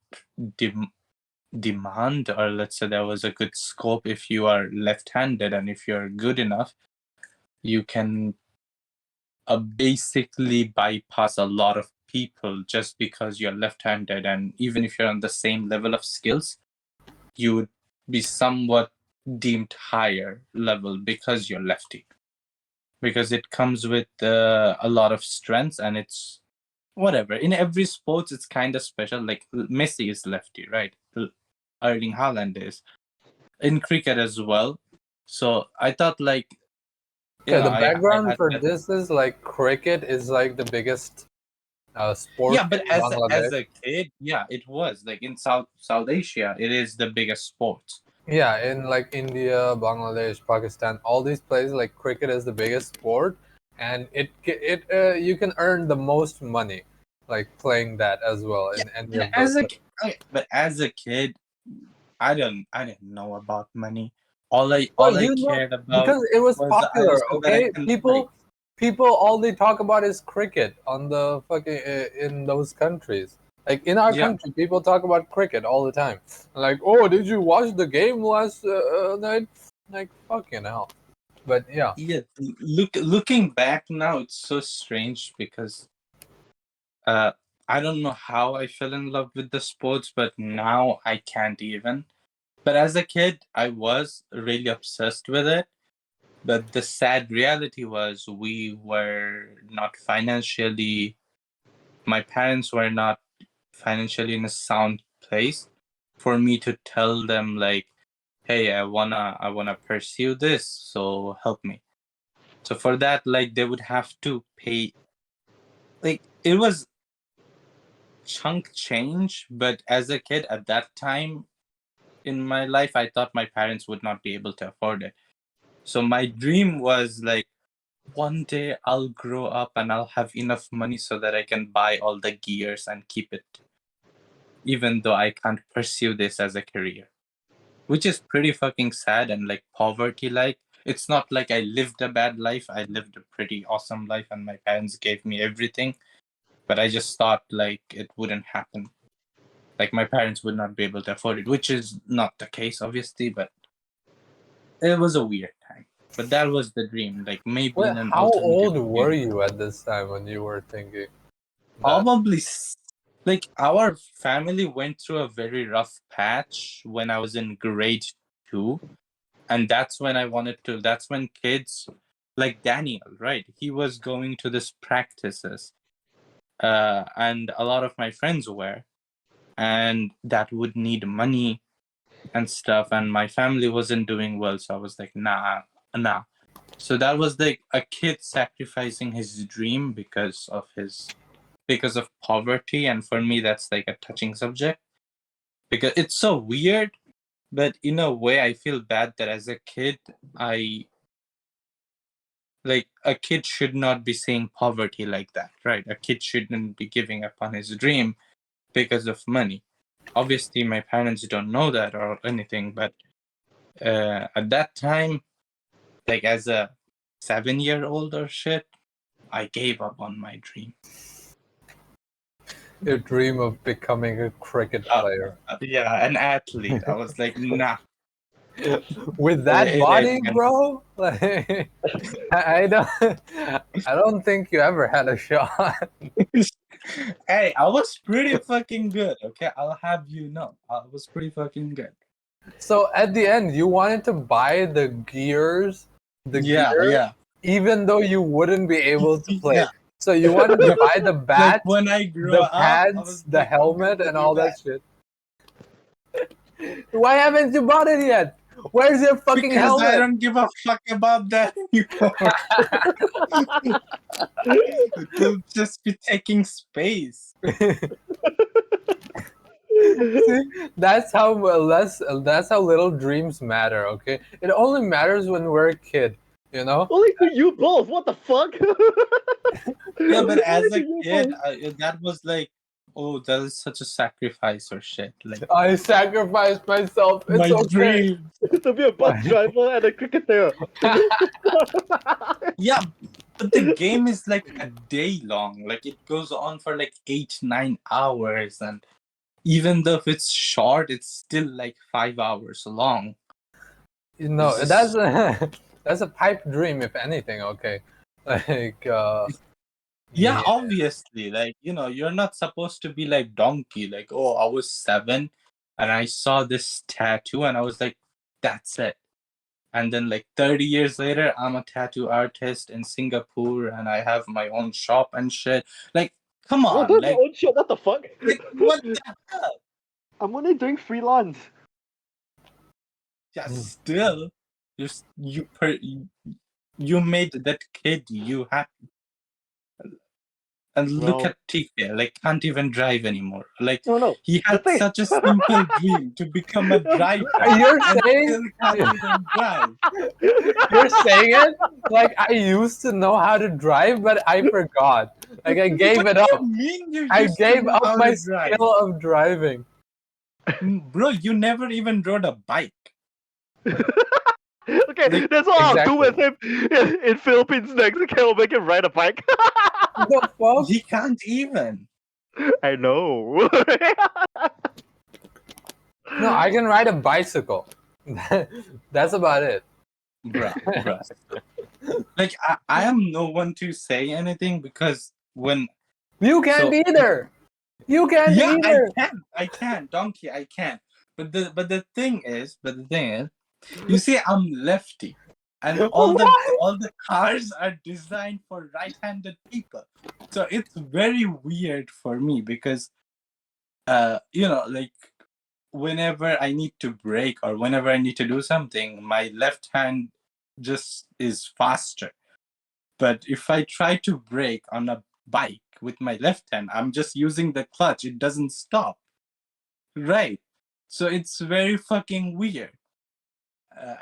S3: demand, or let's say there was a good scope. If you are left-handed and if you're good enough, you can basically bypass a lot of people just because you're left-handed, and even if you're on the same level of skills, you would be somewhat deemed higher level because you're lefty, because it comes with a lot of strengths, and it's whatever. In every sport it's kind of special. Like Messi is lefty, right? Erling Haaland is, in cricket as well. So I thought like
S1: Okay, the
S3: I
S1: background
S3: had
S1: for
S3: that.
S1: this is like cricket is like the biggest sport
S3: Yeah, but
S1: in
S3: as
S1: Bangladesh.
S3: a kid, yeah, it was like in South Asia, it is the biggest sport.
S1: Yeah, in like India, Bangladesh, Pakistan, all these places, like cricket is the biggest sport, and you can earn the most money, like playing that as well
S3: Yeah,
S1: in any
S3: and
S1: of those.
S3: but as a kid, I didn't know about money.
S1: Well,
S3: All I
S1: you know,
S3: cared about
S1: because it was
S3: was
S1: popular.
S3: so that I
S1: Okay,
S3: can play.
S1: people, all they talk about is cricket on the fucking in those countries. Like in our
S3: Yeah,
S1: country, people talk about cricket all the time. Like, oh, did you watch the game last night? Like, fucking hell. But yeah.
S3: yeah. Looking back now, it's so strange because uh, I don't know how I fell in love with the sports, but now I can't even. But as a kid, I was really obsessed with it. But the sad reality was we were not financially, my parents were not financially in a sound place for me to tell them like, hey, I wanna pursue this, so help me. So for that, like they would have to pay, like it was chunk change, but as a kid at that time in my life, I thought my parents would not be able to afford it. So my dream was like, one day I'll grow up and I'll have enough money so that I can buy all the gears and keep it, even though I can't pursue this as a career. Which is pretty fucking sad and like poverty like. It's not like I lived a bad life. I lived a pretty awesome life and my parents gave me everything. But I just thought like it wouldn't happen. Like my parents would not be able to afford it, which is not the case, obviously, but it was a weird time. But that was the dream, like maybe
S1: Well,
S3: in an
S1: how
S3: alternative
S1: old were
S3: universe.
S1: you at this time when you were thinking that?
S3: Probably like our family went through a very rough patch when I was in grade 2, and that's when that's when kids like Daniel, right? He was going to this practices, and a lot of my friends were, and that would need money and stuff, and my family wasn't doing well, so I was like, nah. So that was like a kid sacrificing his dream because of poverty, and for me that's like a touching subject because it's so weird, but in a way I feel bad that as a kid I like a kid should not be seeing poverty like that, right? A kid shouldn't be giving up on his dream because of money. Obviously my parents don't know that or anything, but at that time, like as a 7-year-old or shit, I gave up on my dream.
S1: Your dream of becoming a cricket player.
S3: Yeah, an athlete. I was like, nah.
S1: With that
S3: It ain't
S1: body,
S3: gonna.
S1: bro? Like, I don't think you ever had a shot.
S3: Hey, I was pretty fucking good. Okay, I'll have you know, I was pretty fucking good.
S1: So at the end, you wanted to buy the gears, the
S3: Yeah,
S1: gear,
S3: yeah,
S1: even though you wouldn't be able to play.
S3: yeah.
S1: So you wanted to buy the
S3: Like
S1: bat,
S3: when I grew
S1: the
S3: up, I
S1: pads,
S3: was
S1: the
S3: like, I'm
S1: helmet,
S3: gonna
S1: and
S3: do
S1: all that
S3: that
S1: shit. Why haven't you bought it yet? Where's your fucking
S3: because I
S1: helmet?
S3: don't give a fuck about that anymore. It will just be taking space.
S1: See, that's how that's how little dreams matter, okay? It only matters when we're a kid, you know?
S2: Only to you both. What the fuck?
S3: Yeah, but as
S2: Only to
S3: a
S2: you
S3: kid,
S2: both.
S3: that was like, oh, that is such a sacrifice or shit. Like
S1: I sacrificed myself. It's
S3: my
S1: okay.
S3: dream.
S2: To be a bus driver and a cricketer.
S3: Yeah, but the game is like a day long. Like it goes on for like 8-9 hours, and even though if it's short, it's still like 5 hours long.
S1: You
S3: It's
S1: know, that's
S3: just
S1: a that's a pipe dream, if anything, okay? Like,
S3: yeah,
S1: yeah.
S3: obviously, like you're not supposed to be like donkey. Like, oh, I was 7, and I saw this tattoo, and I was like, that's it. And then like 30 years later, I'm a tattoo artist in Singapore, and I have my own shop and shit. Like, come
S2: Well,
S3: on,
S2: that's your
S3: like,
S2: own shit. What the fuck?
S3: what the hell?
S2: I'm only doing freelance.
S3: Yeah, still, you made that kid you happy. And look
S2: Well,
S3: at TK, like can't even drive anymore. Like
S2: no.
S3: he
S2: The
S3: had
S2: thing.
S3: such a simple dream to become a driver
S1: You're
S3: and
S1: saying
S3: still can't even drive.
S1: you're saying it like I used to know how to drive, but I forgot. Like I gave
S3: What
S1: it
S3: do
S1: up.
S3: you mean you
S1: I
S3: used to
S1: gave
S3: know
S1: up
S3: how
S1: my
S3: to drive?
S1: skill of driving.
S3: Bro, you never even rode a bike.
S2: Okay,
S3: Like,
S2: that's what I'll do
S1: exactly.
S2: with him in Philippines next. Okay, I'll make him ride a bike.
S1: The fuck?
S3: he can't even.
S2: I know.
S1: No, I can ride a bicycle. That's about it.
S3: Bruh. Like I am no one to say anything because when
S1: You can't either. You can't
S3: yeah,
S1: either.
S3: I can, donkey, I can. But the thing is, you see, I'm lefty, and all the cars are designed for right-handed people, so it's very weird for me because like whenever I need to brake or whenever I need to do something, my left hand just is faster. But if I try to brake on a bike with my left hand, I'm just using the clutch. It doesn't stop. Right. So it's very fucking weird. Uh,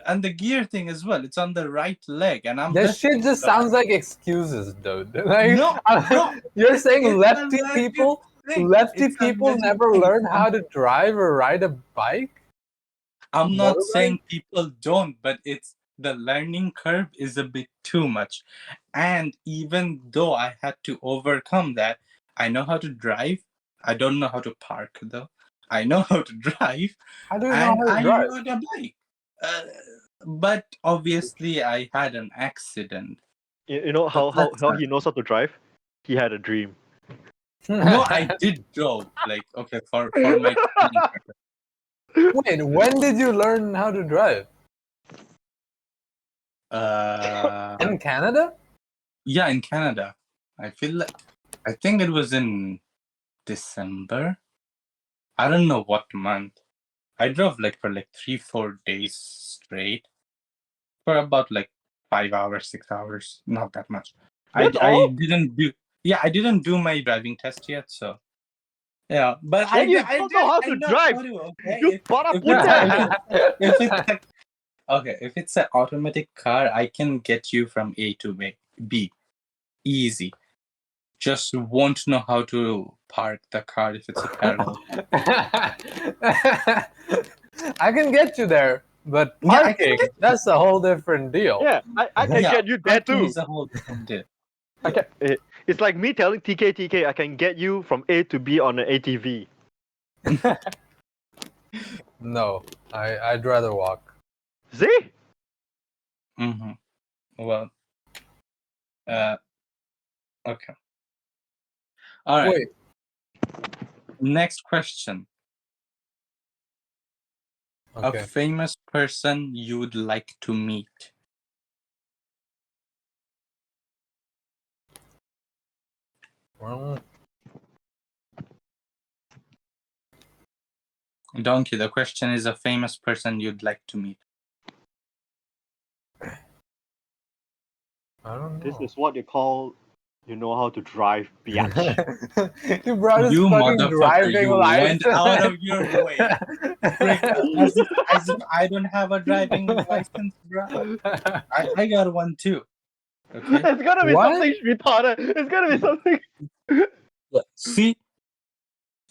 S3: and the gear thing as well. It's on the right leg, and I'm
S1: This shit
S3: lefty.
S1: just
S3: So
S1: sounds like excuses, dude. Like
S3: no, no.
S1: you're saying
S3: It's a
S1: lefty
S3: legit
S1: people
S3: thing.
S1: lefty
S3: It's a
S1: people
S3: legit
S1: never
S3: thing.
S1: learn how to drive or ride a bike?
S3: I'm not
S1: Motorbike?
S3: saying people don't, but it's the learning curve is a bit too much. And even though I had to overcome that, I know how to drive. I don't know how to park though. I know how to drive,
S1: How do you know
S3: and
S1: how to
S3: I
S1: drive?
S3: rode a bike. But obviously, I had an accident.
S2: You know
S3: But
S2: how he knows how to drive? He had a dream.
S3: no, I did drove. Like okay, for my training purpose.
S1: Wait, when did you learn how to drive? In Canada?
S3: Yeah, in Canada. I think it was in December. I don't know what month. I drove like for like 3-4 days straight for about like 5 hours, 6 hours. Not that much.
S2: That's
S3: I
S2: all.
S3: didn't do my driving test yet, so yeah. But
S2: Then you
S3: I
S2: don't
S3: did
S2: know how
S3: I
S2: to
S3: know
S2: drive.
S3: how to. Okay,
S2: You para
S3: if
S2: puta.
S3: it's if it's an automatic car, I can get you from A to B. Easy. Just won't know how to park the car if it's a parallel.
S1: I can get you there, but
S3: Yeah, I can
S1: parking, that's a whole different deal.
S2: Yeah, I can get you there
S3: parking
S2: too.
S3: is a whole different deal.
S2: It's like me telling TK, I can get you from A to B on an ATV.
S1: No, I'd rather walk.
S2: See?
S3: Mm-hmm. Well, okay. All right.
S1: Wait,
S3: Next question.
S1: okay.
S3: A famous person you'd like to meet.
S1: Well,
S3: Donkey, the question is a famous person you'd like to meet.
S1: I don't know.
S2: This is what you call you know how to drive, biatch.
S1: You brought his
S3: You
S1: fucking
S3: motherfucker,
S1: driving
S3: you
S1: license.
S3: went out of your way. Frick, as if I don't have a driving license, bro. I got one too. Okay.
S2: It's gonna be
S1: What?
S2: something retarded. It's gonna be something.
S3: See?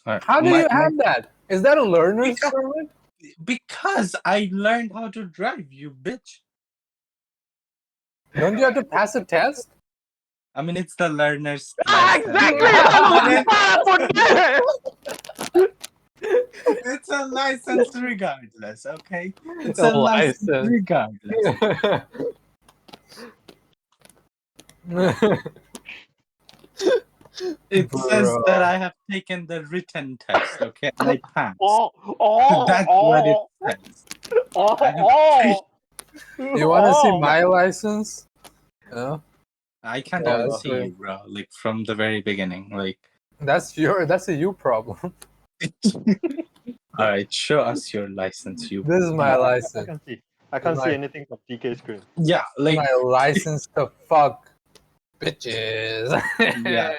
S1: How do you have that? Is that a learner's
S3: Because-
S1: permit?
S3: Because I learned how to drive, you bitch.
S1: Don't you have to pass a test?
S3: I mean, it's the learner's
S2: Exactly!
S3: It's a license regardless, okay? It's
S1: A
S3: a license
S1: license.
S3: regardless. It says
S1: Bro.
S3: that I have taken the written test, okay? And I passed.
S2: Oh,
S3: That's what it says.
S1: You want to see my license? Yeah.
S3: I can't
S1: Yeah,
S3: even
S1: that's
S3: see
S1: right.
S3: you, bro. Like from the very beginning. Like
S1: That's a you problem.
S3: All right, show us your license, you.
S1: This is my
S2: I
S1: license.
S2: can't see. I can't see anything from TK screen.
S3: Yeah, like
S1: My license to fuck bitches.
S3: yeah.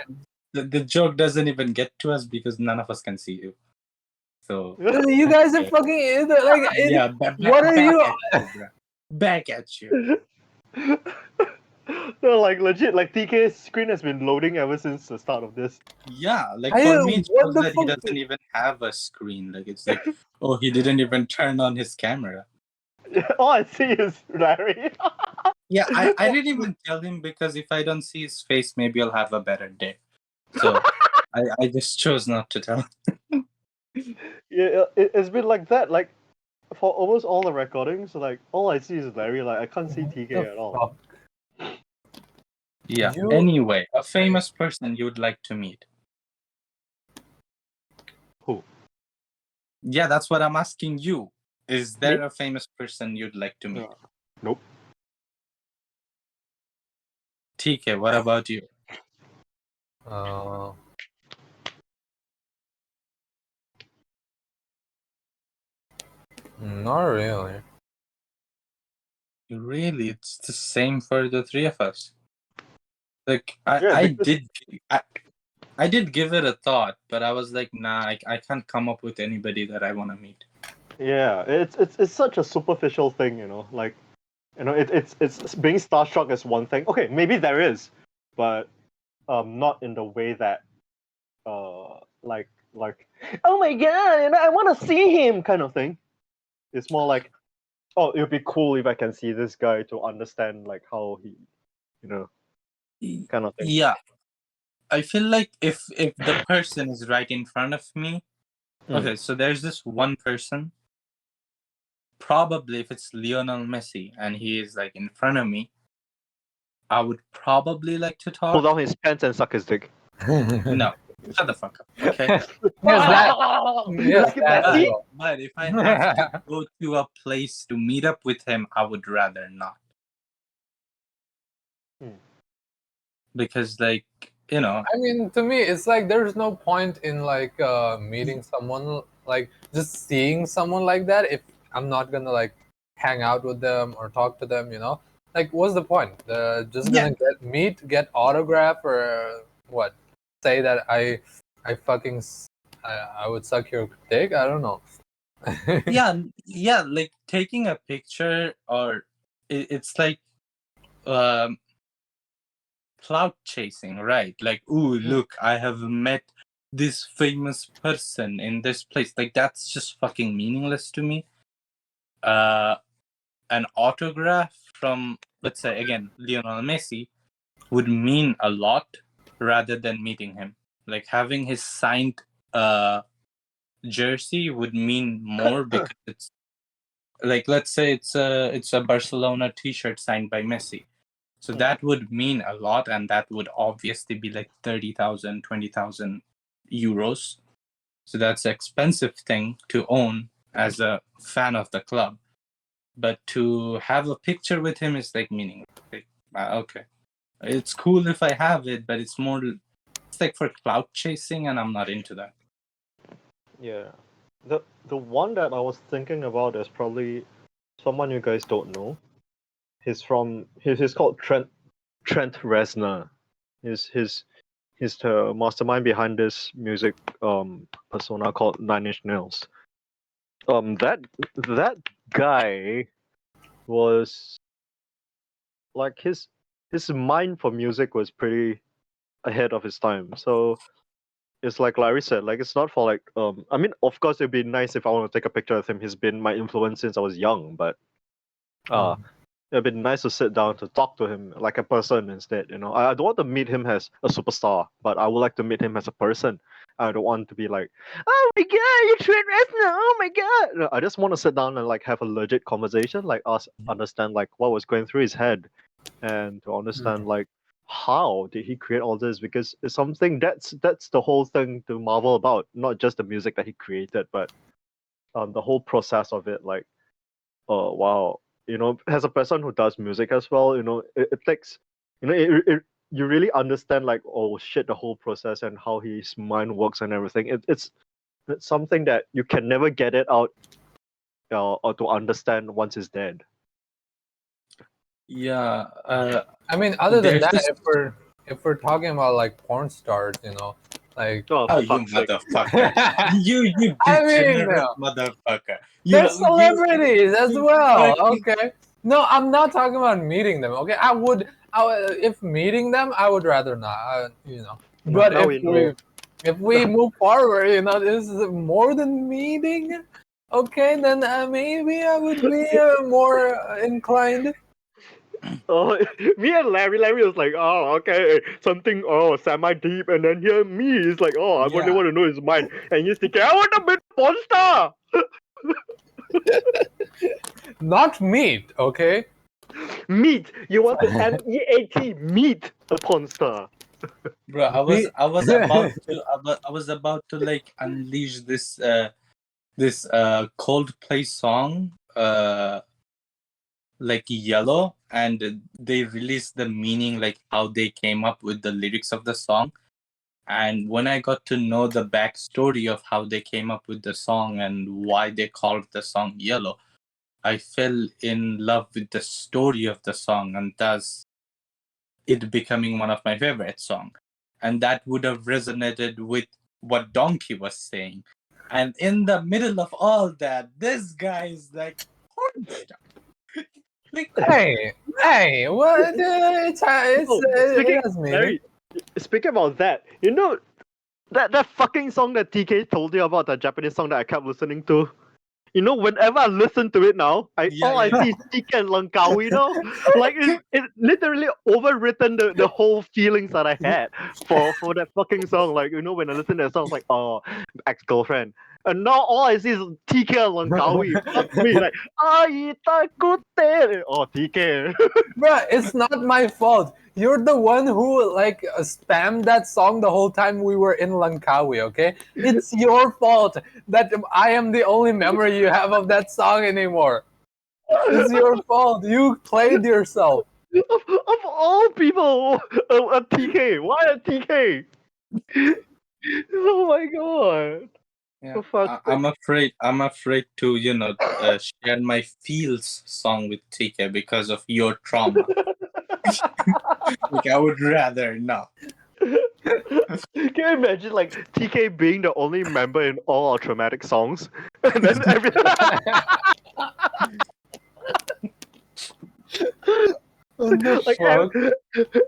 S3: The joke doesn't even get to us because none of us can see you. So
S1: You guys are fucking like.
S3: yeah,
S1: What are you?
S3: At you, bro. Back at you.
S2: No, like legit, like TK's screen has been loading ever since the start of this.
S3: Yeah, like
S1: I-
S3: for me, it
S1: what
S3: shows
S1: the
S3: that he
S1: fuck?
S3: doesn't even have a screen. Like it's like, oh, he didn't even turn on his camera.
S2: All I see is Larry.
S3: Yeah, I didn't even tell him because if I don't see his face, maybe I'll have a better day. So I just chose not to tell.
S2: Yeah, it's been like that, like for almost all the recordings. Like all I see is Larry. Like I can't see TK
S1: The
S2: at all.
S1: fuck?
S3: Yeah.
S1: You-
S3: Anyway, a famous person you would like to meet.
S2: Who?
S3: Yeah, that's what I'm asking you. Is there a famous person you'd like to meet?
S2: Nope.
S3: TK, what about you?
S1: Not really.
S3: Really, it's the same for the three of us. Like
S2: Yeah,
S3: I
S2: because-
S3: did I did give it a thought, but I was like, nah, I can't come up with anybody that I want to meet.
S2: Yeah, it's such a superficial thing, you know. Like, you know, it's being starstruck is one thing. Okay, maybe there is, but not in the way that like oh my god, you know, I want to see him kind of thing. It's more like, oh, it would be cool if I can see this guy to understand like how he, you know, kind of thing.
S3: Yeah. I feel like if the person is right in front of me, okay, so there's this one person. Probably if it's Lionel Messi and he is like in front of me, I would probably like to
S2: Pull
S3: talk.
S2: down his pants and suck his dick.
S3: No, shut the fuck up. Okay.
S1: Yes, that. Yes,
S2: Look at
S1: that
S2: that.
S1: as
S2: See?
S1: well.
S3: But if I have to go to a place to meet up with him, I would rather not. Because like, you know,
S1: I mean, to me, it's like there's no point in like meeting someone, like just seeing someone like that if I'm not gonna like hang out with them or talk to them, you know? Like, what's the point? Just
S3: Yeah.
S1: gonna get autograph or what? Say that I fucking I would suck your dick? I don't know.
S3: yeah, like taking a picture or it's like cloud chasing, right? Like, ooh, look, I have met this famous person in this place. Like that's just fucking meaningless to me. An autograph from, let's say again, Lionel Messi would mean a lot rather than meeting him. Like having his signed jersey would mean more because it's like, let's say it's a Barcelona t-shirt signed by Messi. So that would mean a lot, and that would obviously be like 30,000, 20,000 euros. So that's an expensive thing to own as a fan of the club. But to have a picture with him is like meaningless. Like, okay, it's cool if I have it, but it's like for clout chasing, and I'm not into that.
S2: Yeah. The one that I was thinking about is probably someone you guys don't know. He's called Trent Reznor. He's the mastermind behind this music persona called Nine Inch Nails. That guy was like his mind for music was pretty ahead of his time. So it's like Larry said, like it's not for like I mean, of course it'd be nice if I want to take a picture of him. He's been my influence since I was young, but it'd be nice to sit down to talk to him like a person instead. You know, I don't want to meet him as a superstar, but I would like to meet him as a person. I don't want to be like, oh my god, you're Trent Reznor, oh my god. No, I just want to sit down and like have a legit conversation, like understand like what was going through his head, and to understand like how did he create all this, because it's something that's the whole thing to marvel about, not just the music that he created, but the whole process of it. Like, oh wow, you know, as a person who does music as well, you know, it takes, you know, you really understand like, oh shit, the whole process and how his mind works and everything. It's something that you can never get it out or to understand once it's dead.
S3: Yeah.
S1: I mean, other than
S3: There's
S1: that,
S3: this.
S1: if we're talking about like porn stars, like
S2: Oh,
S3: Oh,
S2: for
S3: you
S2: fuck's sake.
S3: motherfucker! You
S1: I mean,
S3: degenerate motherfucker!
S1: they're
S3: You
S1: celebrities as well.
S3: fucking.
S1: Okay, no, I'm not talking about meeting them. Okay, if meeting them, I would rather not. But
S2: Now we know.
S1: if we move forward, this is more than meeting. Okay, then maybe I would be more inclined.
S2: Oh, me and Larry was like, oh, okay, something, semi-deep, and then here me is like, oh, I only
S3: Yeah.
S2: want to know his mind, and he's thinking, I want to be a porn star!
S1: Not meet, okay?
S2: Meet! You want to M-E-A-T, meet a porn star.
S3: Bro, I was about to like unleash this Coldplay song like Yellow, and they released the meaning, like how they came up with the lyrics of the song. And when I got to know the backstory of how they came up with the song and why they called the song Yellow, I fell in love with the story of the song, and thus it becoming one of my favorite songs. And that would have resonated with what Donkey was saying. And in the middle of all that, this guy is like, porn star. Like,
S1: Hey, what? It has meaning.
S2: Larry, speaking about that, you know that fucking song that TK told you about, the Japanese song that I kept listening to? You know, whenever I listen to it now, I see is TK and Langkawi, like it literally overwritten the whole feelings that I had for that fucking song. Like, when I listen to that song, it's like, oh, ex-girlfriend. And now all I see is TK and Langkawi. Fuck me, like, oh, TK.
S1: Bruh, it's not my fault. You're the one who like spammed that song the whole time we were in Langkawi, okay? It's your fault that I am the only memory you have of that song anymore. It's your fault. You played yourself.
S2: Of all people, a TK. Why a TK? Oh my god.
S3: yeah,
S2: For fuck's
S3: I'm afraid to, share my feels song with TK because of your trauma. Like, I would rather not.
S2: Can you imagine like TK being the only member in all our traumatic songs? And then every
S1: What the
S2: like
S1: fuck?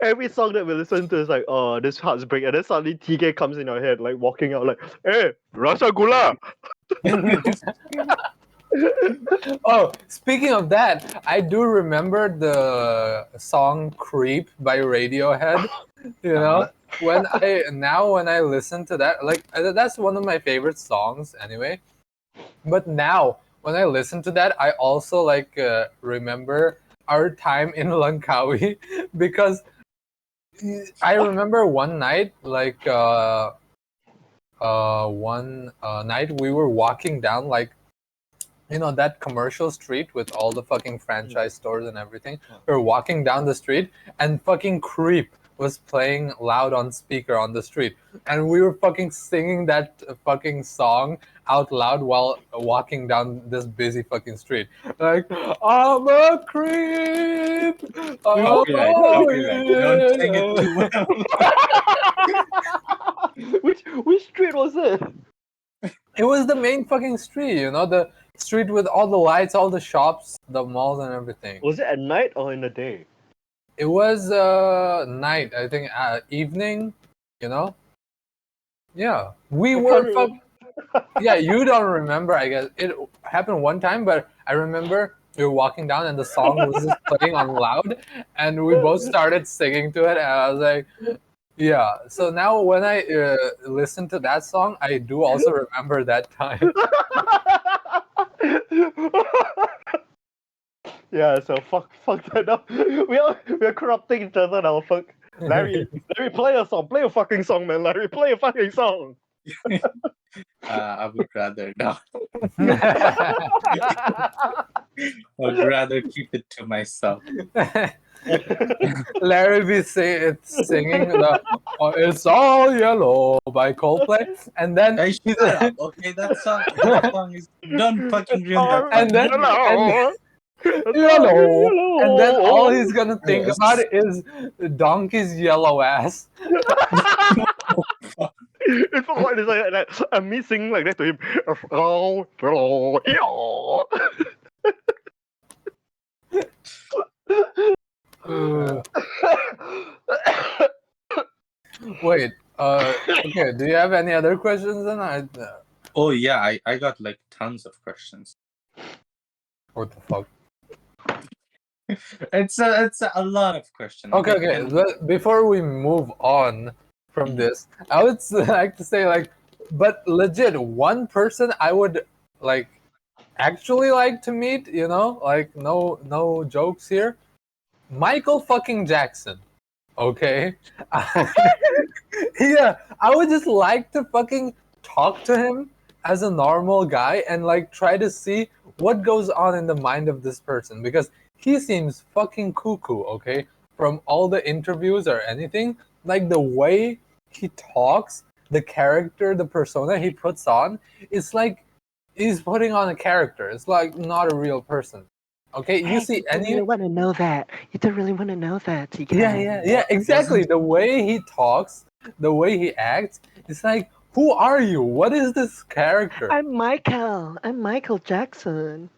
S2: every song that we listen to is like, oh, this heart's break, and then suddenly TK comes in our head, like walking out like, hey, Rasa Gula.
S1: Oh, speaking of that, I do remember the song "Creep" by Radiohead. When I listen to that, like that's one of my favorite songs anyway. But now when I listen to that, I also like remember our time in Langkawi because I remember one night, like one night we were walking down like that commercial street with all the fucking franchise stores and everything. We were walking down the street and fucking Creep was playing loud on speaker on the street, and we were fucking singing that fucking song out loud while walking down this busy fucking street. Like, I'm a creep.
S3: Copyright. Don't sing it too well.
S2: Which street was it?
S1: It was the main fucking street, the street with all the lights, all the shops, the malls, and everything.
S2: Was it at night or in the day?
S1: It was night, I think, evening. Yeah, we were. Yeah, you don't remember, I guess. It happened one time, but I remember we were walking down and the song was just playing on loud, and we both started singing to it, and I was like, yeah. So now when I listen to that song, I do also remember that time.
S2: Yeah, so fuck that up. We're corrupting each other now. Fuck. Larry, play a song. Play a fucking song, man. Larry, play a fucking song.
S3: I would rather not. I'd rather keep it to myself.
S1: Larry be singing the "It's All Yellow" by Coldplay, and then
S3: Hey,
S1: he's
S3: shut up, okay? That song is done fucking real that
S1: and then
S2: Yellow.
S1: yellow, and then all he's
S2: Yellow.
S1: gonna think about is Donkey's yellow ass.
S2: It's what is like, and me singing like that to him. Oh, hello, hello.
S1: Wait, okay. Do you have any other questions? Then
S3: Oh yeah, I got like tons of questions.
S1: what the fuck?
S3: It's a lot of questions.
S1: Okay,
S3: Like,
S1: okay.
S3: and-
S1: Before we move on from
S3: Mhm.
S1: this, I would like to say like, but legit, one person I would like actually like to meet. You know, like no jokes here. Michael fucking Jackson. Okay. Yeah, I would just like to fucking talk to him as a normal guy and like try to see what goes on in the mind of this person because he seems fucking cuckoo, okay? From all the interviews or anything, like the way he talks, the character, the persona he puts on, it's like he's putting on a character. It's like not a real person. Okay, you see
S2: You don't
S1: any
S2: really want to know that. You don't really want to know that, TK.
S1: yeah, exactly. The way he talks, the way he acts, it's like, who are you? What is this character?
S2: I'm Michael Jackson.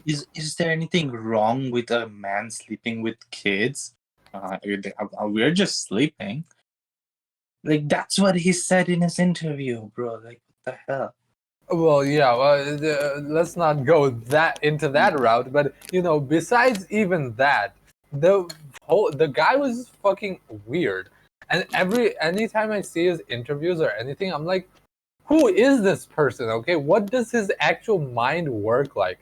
S3: is there anything wrong with a man sleeping with kids? We're just sleeping. Like that's what he said in his interview, bro. Like what the hell?
S1: Well, yeah, well, let's not go that into that route. But you know, besides even that, the guy was fucking weird. And anytime I see his interviews or anything, I'm like, who is this person? Okay, what does his actual mind work like?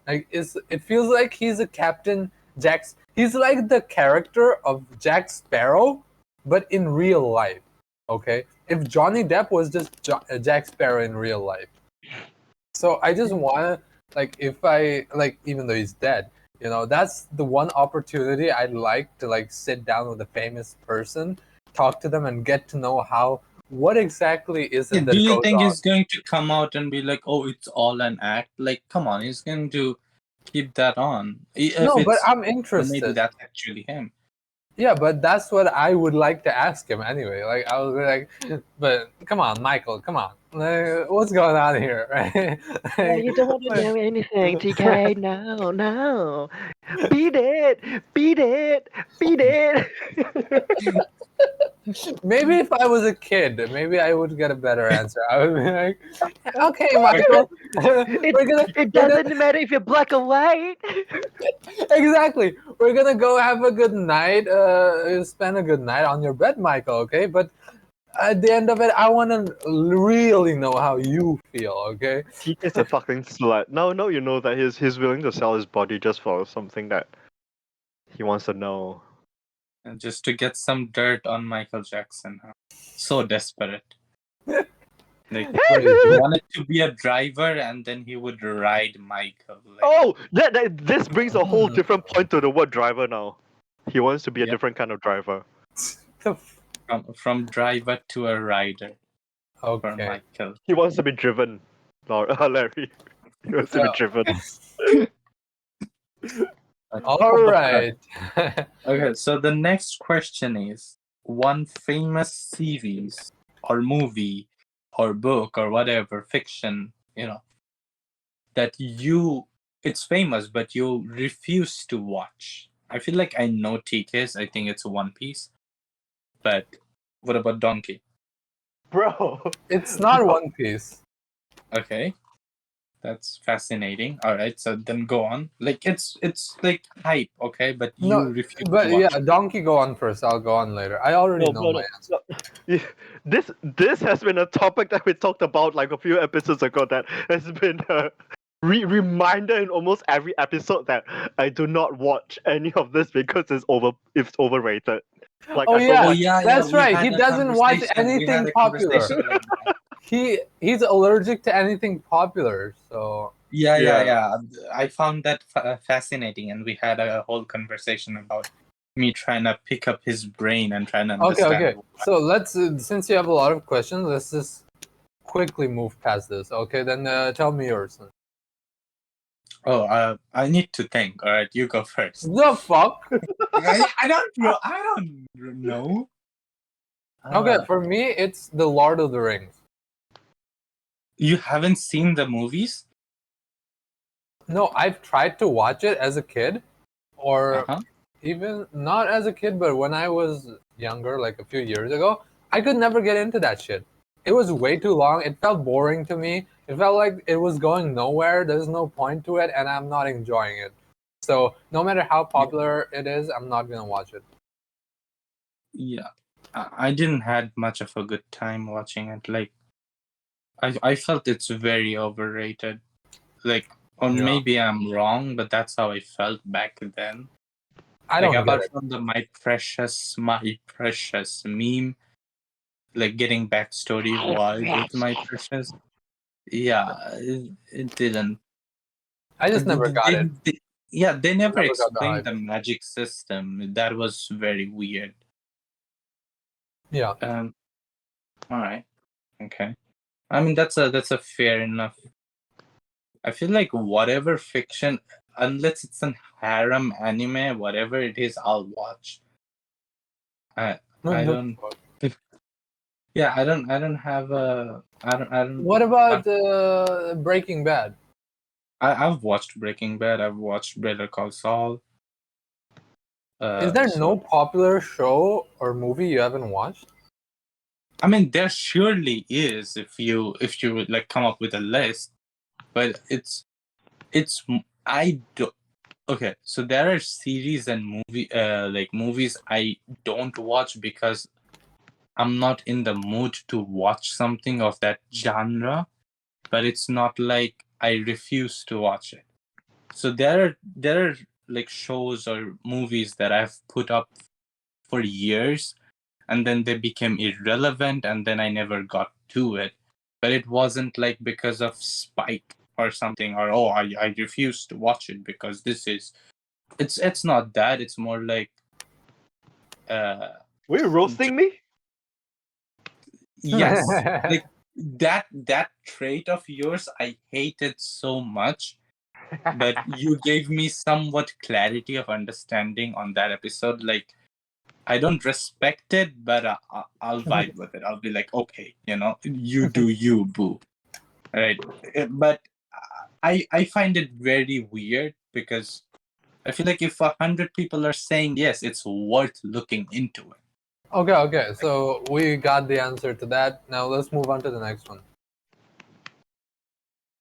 S1: Like, it feels like he's a Captain Jack. He's like the character of Jack Sparrow, but in real life. Okay, if Johnny Depp was just Jack Sparrow in real life. So I just wanna like if I like even though he's dead, you know, that's the one opportunity I'd like to like sit down with a famous person, talk to them and get to know what exactly is
S3: Yeah,
S1: it
S3: do
S1: that
S3: you
S1: goes
S3: think
S1: on.
S3: he's going to come out and be like, "Oh, it's all an act"? Like, come on, he's going to keep that on. If
S1: No, but
S3: it's
S1: I'm
S3: maybe
S1: interested.
S3: that's actually him.
S1: Yeah, but that's what I would like to ask him anyway. Like I was like, but come on, Michael, come on, like, what's going on here, right?
S2: Yeah, you don't want to know anything, TK. No, no. Beat it. Beat it. Beat it.
S1: Maybe if I was a kid, maybe I would get a better answer. I would be like, okay, Michael,
S2: It doesn't matter if you're black or white.
S1: exactly. We're gonna go have a good night. Spend a good night on your bed, Michael. Okay, but at the end of it, I want to really know how you feel. Okay.
S2: TK's a fucking slut. No, you know that he's willing to sell his body just for something that he wants to know.
S3: And just to get some dirt on Michael Jackson. Huh? So desperate. Like he wanted to be a driver and then he would ride Michael. Like,
S2: Oh, this brings a whole different point to the word driver now. He wants to be a
S3: Yep.
S2: different kind of driver.
S3: from driver to a rider for
S1: Okay.
S3: Michael.
S2: He wants to be driven. Larry. He wants to be driven.
S1: All right.
S3: Okay, so the next question is one famous series or movie or book or whatever fiction, that it's famous but you refuse to watch. I feel like I know TK's. I think it's One Piece. But what about Donkey?
S2: Bro.
S1: It's not One Piece.
S3: Okay. That's fascinating. All right, so then go on. Like it's like hype, okay, but you
S1: No,
S3: refuse
S1: but
S3: to watch.
S1: yeah, Donkey go on first. I'll go on later. I already know my answer.
S2: Yeah, this has been a topic that we talked about like a few episodes ago that has been a reminder in almost every episode that I do not watch any of this because it's overrated. Like
S1: Oh
S2: I don't
S1: yeah,
S2: watch
S1: that's
S3: we
S1: right.
S3: had
S1: He
S3: a
S1: doesn't watch
S3: conversation. We had
S1: anything
S3: a
S1: popular.
S3: conversation about that.
S1: He's allergic to anything popular. So
S3: Yeah. I found that fascinating, and we had a whole conversation about me trying to pick up his brain and trying to understand.
S1: Okay. So let's, since you have a lot of questions, let's just quickly move past this. Okay, then tell me yours.
S3: Oh, I need to think. All right, you go first.
S1: The fuck?
S3: I don't know.
S1: Okay, for me, it's The Lord of the Rings.
S3: You haven't seen the movies?
S1: No, I've tried to watch it as a kid, or
S3: Uh-huh.
S1: even not as a kid, but when I was younger, like a few years ago, I could never get into that shit. It was way too long. It felt boring to me. It felt like it was going nowhere. There's no point to it, and I'm not enjoying it. So no matter how popular it is, I'm not gonna watch it.
S3: Yeah. I didn't had much of a good time watching it. Like, I felt it's very overrated. Like, or
S1: Yeah.
S3: maybe I'm wrong, but that's how I felt back then.
S1: I
S3: Like,
S1: don't get
S3: apart
S1: it.
S3: from the my precious meme, like getting backstory why with my precious. Yeah, it didn't.
S1: I just never got it.
S3: They never
S1: Never got the
S3: explained
S1: hype.
S3: the magic system. That was very weird.
S1: Yeah.
S3: All right. Okay. I mean, that's a fair enough. I feel like whatever fiction, unless it's an harem anime, whatever it is, I'll watch. I don't. Yeah, I don't have a. I don't.
S1: What about Breaking Bad?
S3: I've watched Breaking Bad. I've watched Better Call Saul.
S1: Is there
S3: So
S1: no popular show or movie you haven't watched?
S3: I mean, there surely is if you would like come up with a list, but it's I do. Okay, so there are series and movies I don't watch because I'm not in the mood to watch something of that genre, but it's not like I refuse to watch it. So there are like shows or movies that I've put up for years and then they became irrelevant and then I never got to it. But it wasn't like because of spite or something or I refuse to watch it because this is it's not that. It's more like
S2: Were you roasting me?
S3: yes, like that trait of yours I hated so much, but you gave me somewhat clarity of understanding on that episode. Like I don't respect it, but I'll vibe with it. I'll be like, okay, you do you, boo, right? But I find it very weird because I feel like if 100 people are saying yes, it's worth looking into it.
S1: Okay. So we got the answer to that. Now let's move on to the next one.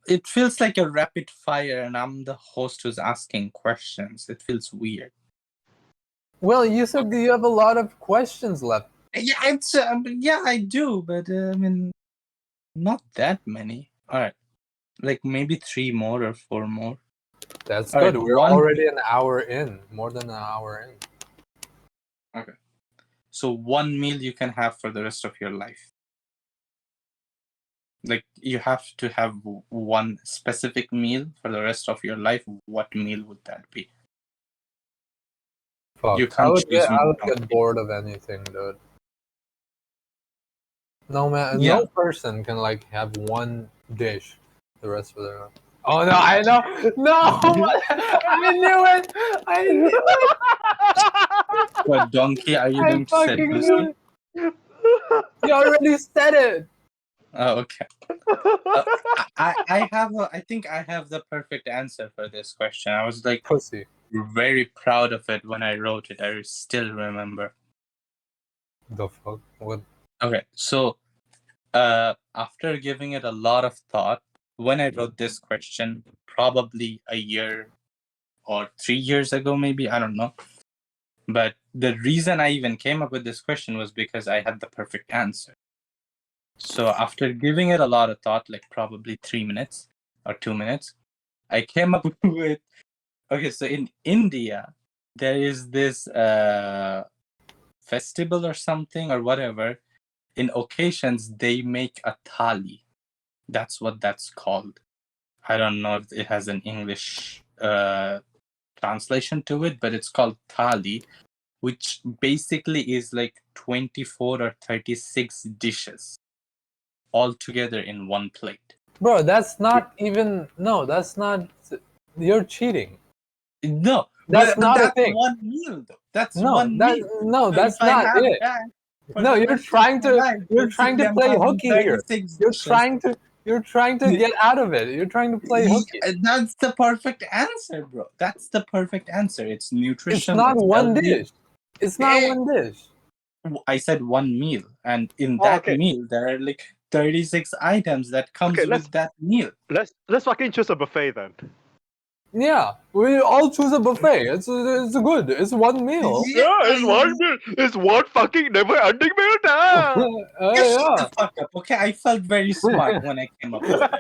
S3: It feels like a rapid fire, and I'm the host who's asking questions. It feels weird.
S1: Well, you said you have a lot of questions left.
S3: Yeah, I do, but I mean, not that many. All right, like maybe 3 more or 4 more.
S1: That's
S3: All
S1: good.
S3: right,
S1: We're
S3: one.
S1: already an hour in, more than an hour in.
S3: Okay. So one meal you can have for the rest of your life. Like you have to have one specific meal for the rest of your life. What meal would that be?
S1: Fuck.
S3: You
S1: I
S3: can't
S1: would
S3: choose
S1: get bored of anything, dude. No man,
S3: Yeah.
S1: no person can like have one dish the rest of their life. Oh no, I know. No, I knew it. I knew it.
S3: What donkey are you
S1: I
S3: going to say,
S1: fucking
S3: Lucy?
S1: knew it. You already said it.
S3: Oh, okay. I think I have the perfect answer for this question. I was like
S1: Pussy.
S3: very proud of it when I wrote it. I still remember.
S1: The fuck? What?
S3: Okay, so after giving it a lot of thought, when I wrote this question, probably a year or 3 years ago, maybe, I don't know. But the reason I even came up with this question was because I had the perfect answer. So after giving it a lot of thought, like probably 3 minutes or 2 minutes, I came up with, okay, so in India, there is this festival or something or whatever. In occasions, they make a thali. That's what that's called. I don't know if it has an English translation to it, but it's called thali, which basically is like 24 or 36 dishes all together in one plate.
S1: Bro, that's not even. No, that's not. You're cheating.
S3: No,
S1: That's
S3: but
S1: not a
S3: that's
S1: thing.
S3: one meal though. That's
S1: No,
S3: one meal.
S1: no,
S3: So
S1: that's
S3: if I
S1: not
S3: have
S1: it.
S3: that for
S1: No,
S3: the
S1: you're
S3: rest of
S1: trying
S3: my
S1: to.
S3: life,
S1: You're trying to
S3: basically I'm
S1: play
S3: having
S1: hooky here.
S3: 36
S1: You're
S3: dishes.
S1: trying to. You're trying to get out of it. You're trying to play hooky.
S3: That's the perfect answer, bro. That's the perfect answer. It's
S1: It's
S3: nutrition.
S1: not
S3: It's
S1: one
S3: healthy.
S1: dish. It's not one dish.
S3: I said one meal, and in
S2: Oh,
S3: that
S2: okay.
S3: meal there are like 36 items that comes
S2: Okay,
S3: with that meal.
S2: Let's fucking choose a buffet then.
S1: Yeah, we all choose a buffet. It's good. It's one meal.
S3: Yeah,
S2: it's one meal. It's one fucking never-ending meal now.
S3: You
S1: Yeah.
S3: shut the fuck up, okay? I felt very smart when I came up with it.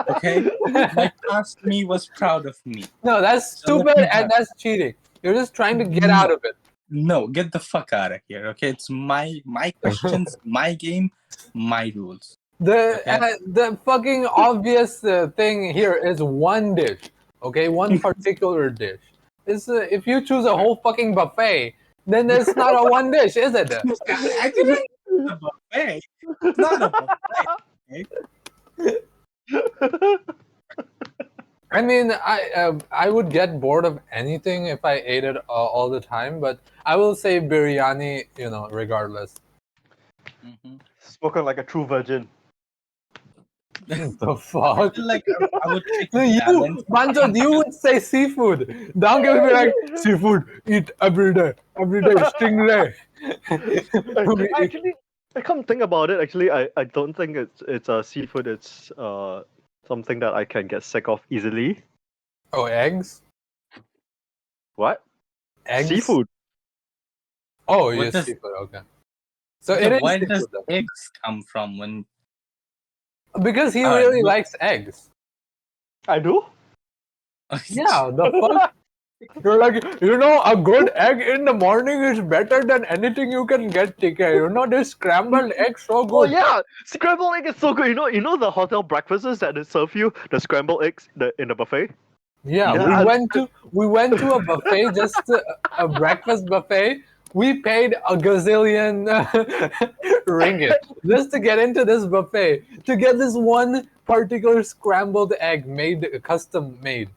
S3: Okay, my past me was proud of me.
S1: No, that's
S3: So let
S1: stupid
S3: me
S1: and
S3: have-
S1: that's cheating. You're just trying to get out of it.
S3: No, get the fuck out of here, okay? It's my questions, my game, my rules.
S1: The fucking obvious thing here is one dish. Okay, one particular dish. It's if you choose a whole fucking buffet, then it's not a one dish, is it?
S3: I didn't choose a buffet. It's not a buffet. Okay?
S1: I mean, I would get bored of anything if I ate it all the time, but I will say biryani, regardless.
S3: Mhm.
S2: Spoken like a true virgin.
S1: The fuck?
S3: I feel like I would take
S1: No,
S3: a balance.
S1: Manjot, you would say seafood. Don't give me like seafood. Eat every day, stingray.
S2: Actually, I come think about it. Actually, I don't think it's seafood. It's something that I can get sick of easily.
S1: Oh, eggs?
S2: What?
S1: Eggs?
S2: Seafood.
S1: Oh,
S3: What
S1: yes,
S3: does-
S1: seafood. Okay. So it is
S3: Where
S1: seafood,
S3: does
S1: though.
S3: eggs come from? When
S1: Because he
S3: Ah,
S1: really
S3: no.
S1: likes eggs.
S2: I do.
S1: Yeah, the fuck? You're like, a good egg in the morning is better than anything you can get, TK. This scrambled egg so good.
S2: Oh yeah, scrambled egg is so good. You know the hotel breakfasts that they serve you the scrambled eggs in the buffet.
S1: Yeah,
S2: Yeah,
S1: we went to a buffet, just a breakfast buffet. We paid a gazillion ringgit just to get into this buffet, to get this one particular scrambled egg custom made.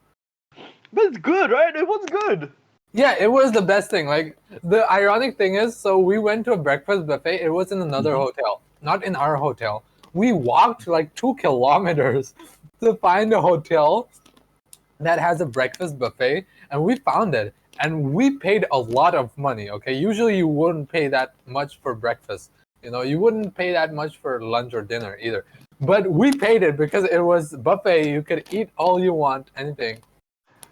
S2: But it's good, right? It was good.
S1: Yeah, it was the best thing. Like, the ironic thing is, so we went to a breakfast buffet. It was in another hotel, not in our hotel. We walked like 2 kilometers to find a hotel that has a breakfast buffet, and we found it. And we paid a lot of money, okay? Usually you wouldn't pay that much for breakfast. You wouldn't pay that much for lunch or dinner either. But we paid it because it was buffet. You could eat all you want, anything.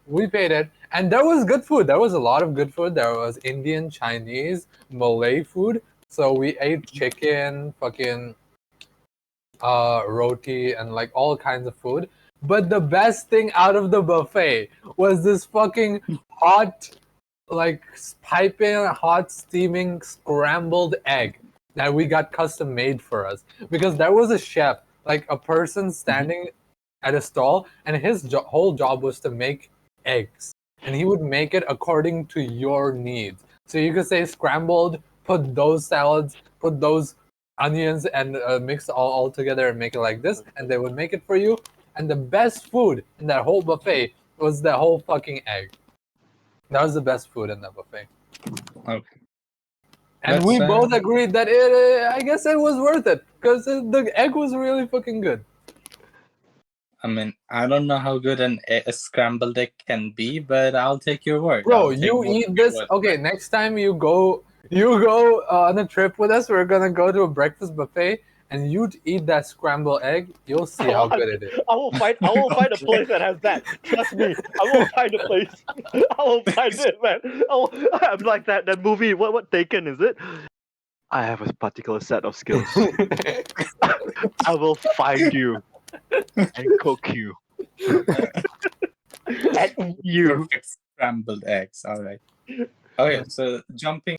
S1: We paid it, and there was good food. There was a lot of good food. There was Indian, Chinese, Malay food. So we ate chicken, fucking roti, and like all kinds of food. But the best thing out of the buffet was this fucking hot, like piping hot, steaming scrambled egg that we got custom made for us. Because there was a chef, like a person standing at a stall, and his whole job was to make eggs. And he would make it according to your needs. So you could say scrambled, put those salads, put those onions, and mix all together and make it like this. And they would make it for you. And the best food in that whole buffet was the whole fucking egg. That was the best food in that buffet.
S3: Okay.
S1: And we both agreed that I guess it was worth it because the egg was really fucking good.
S3: I mean, I don't know how good a scrambled egg can be, but I'll take your word.
S1: Bro,
S3: I'll take
S1: you
S3: both
S1: eat
S3: of your
S1: this.
S3: words.
S1: Okay, next time you go on a trip with us. We're gonna go to a breakfast buffet, and you eat that scrambled egg. You'll see how good it is.
S2: I will find a place that has that. Trust me, I will find a place. I will find it, man. I'm like that movie. What Taken is it? I have a particular set of skills. I will find you and cook you and eat you.
S3: Perfect scrambled eggs. All right. Okay, so jumping.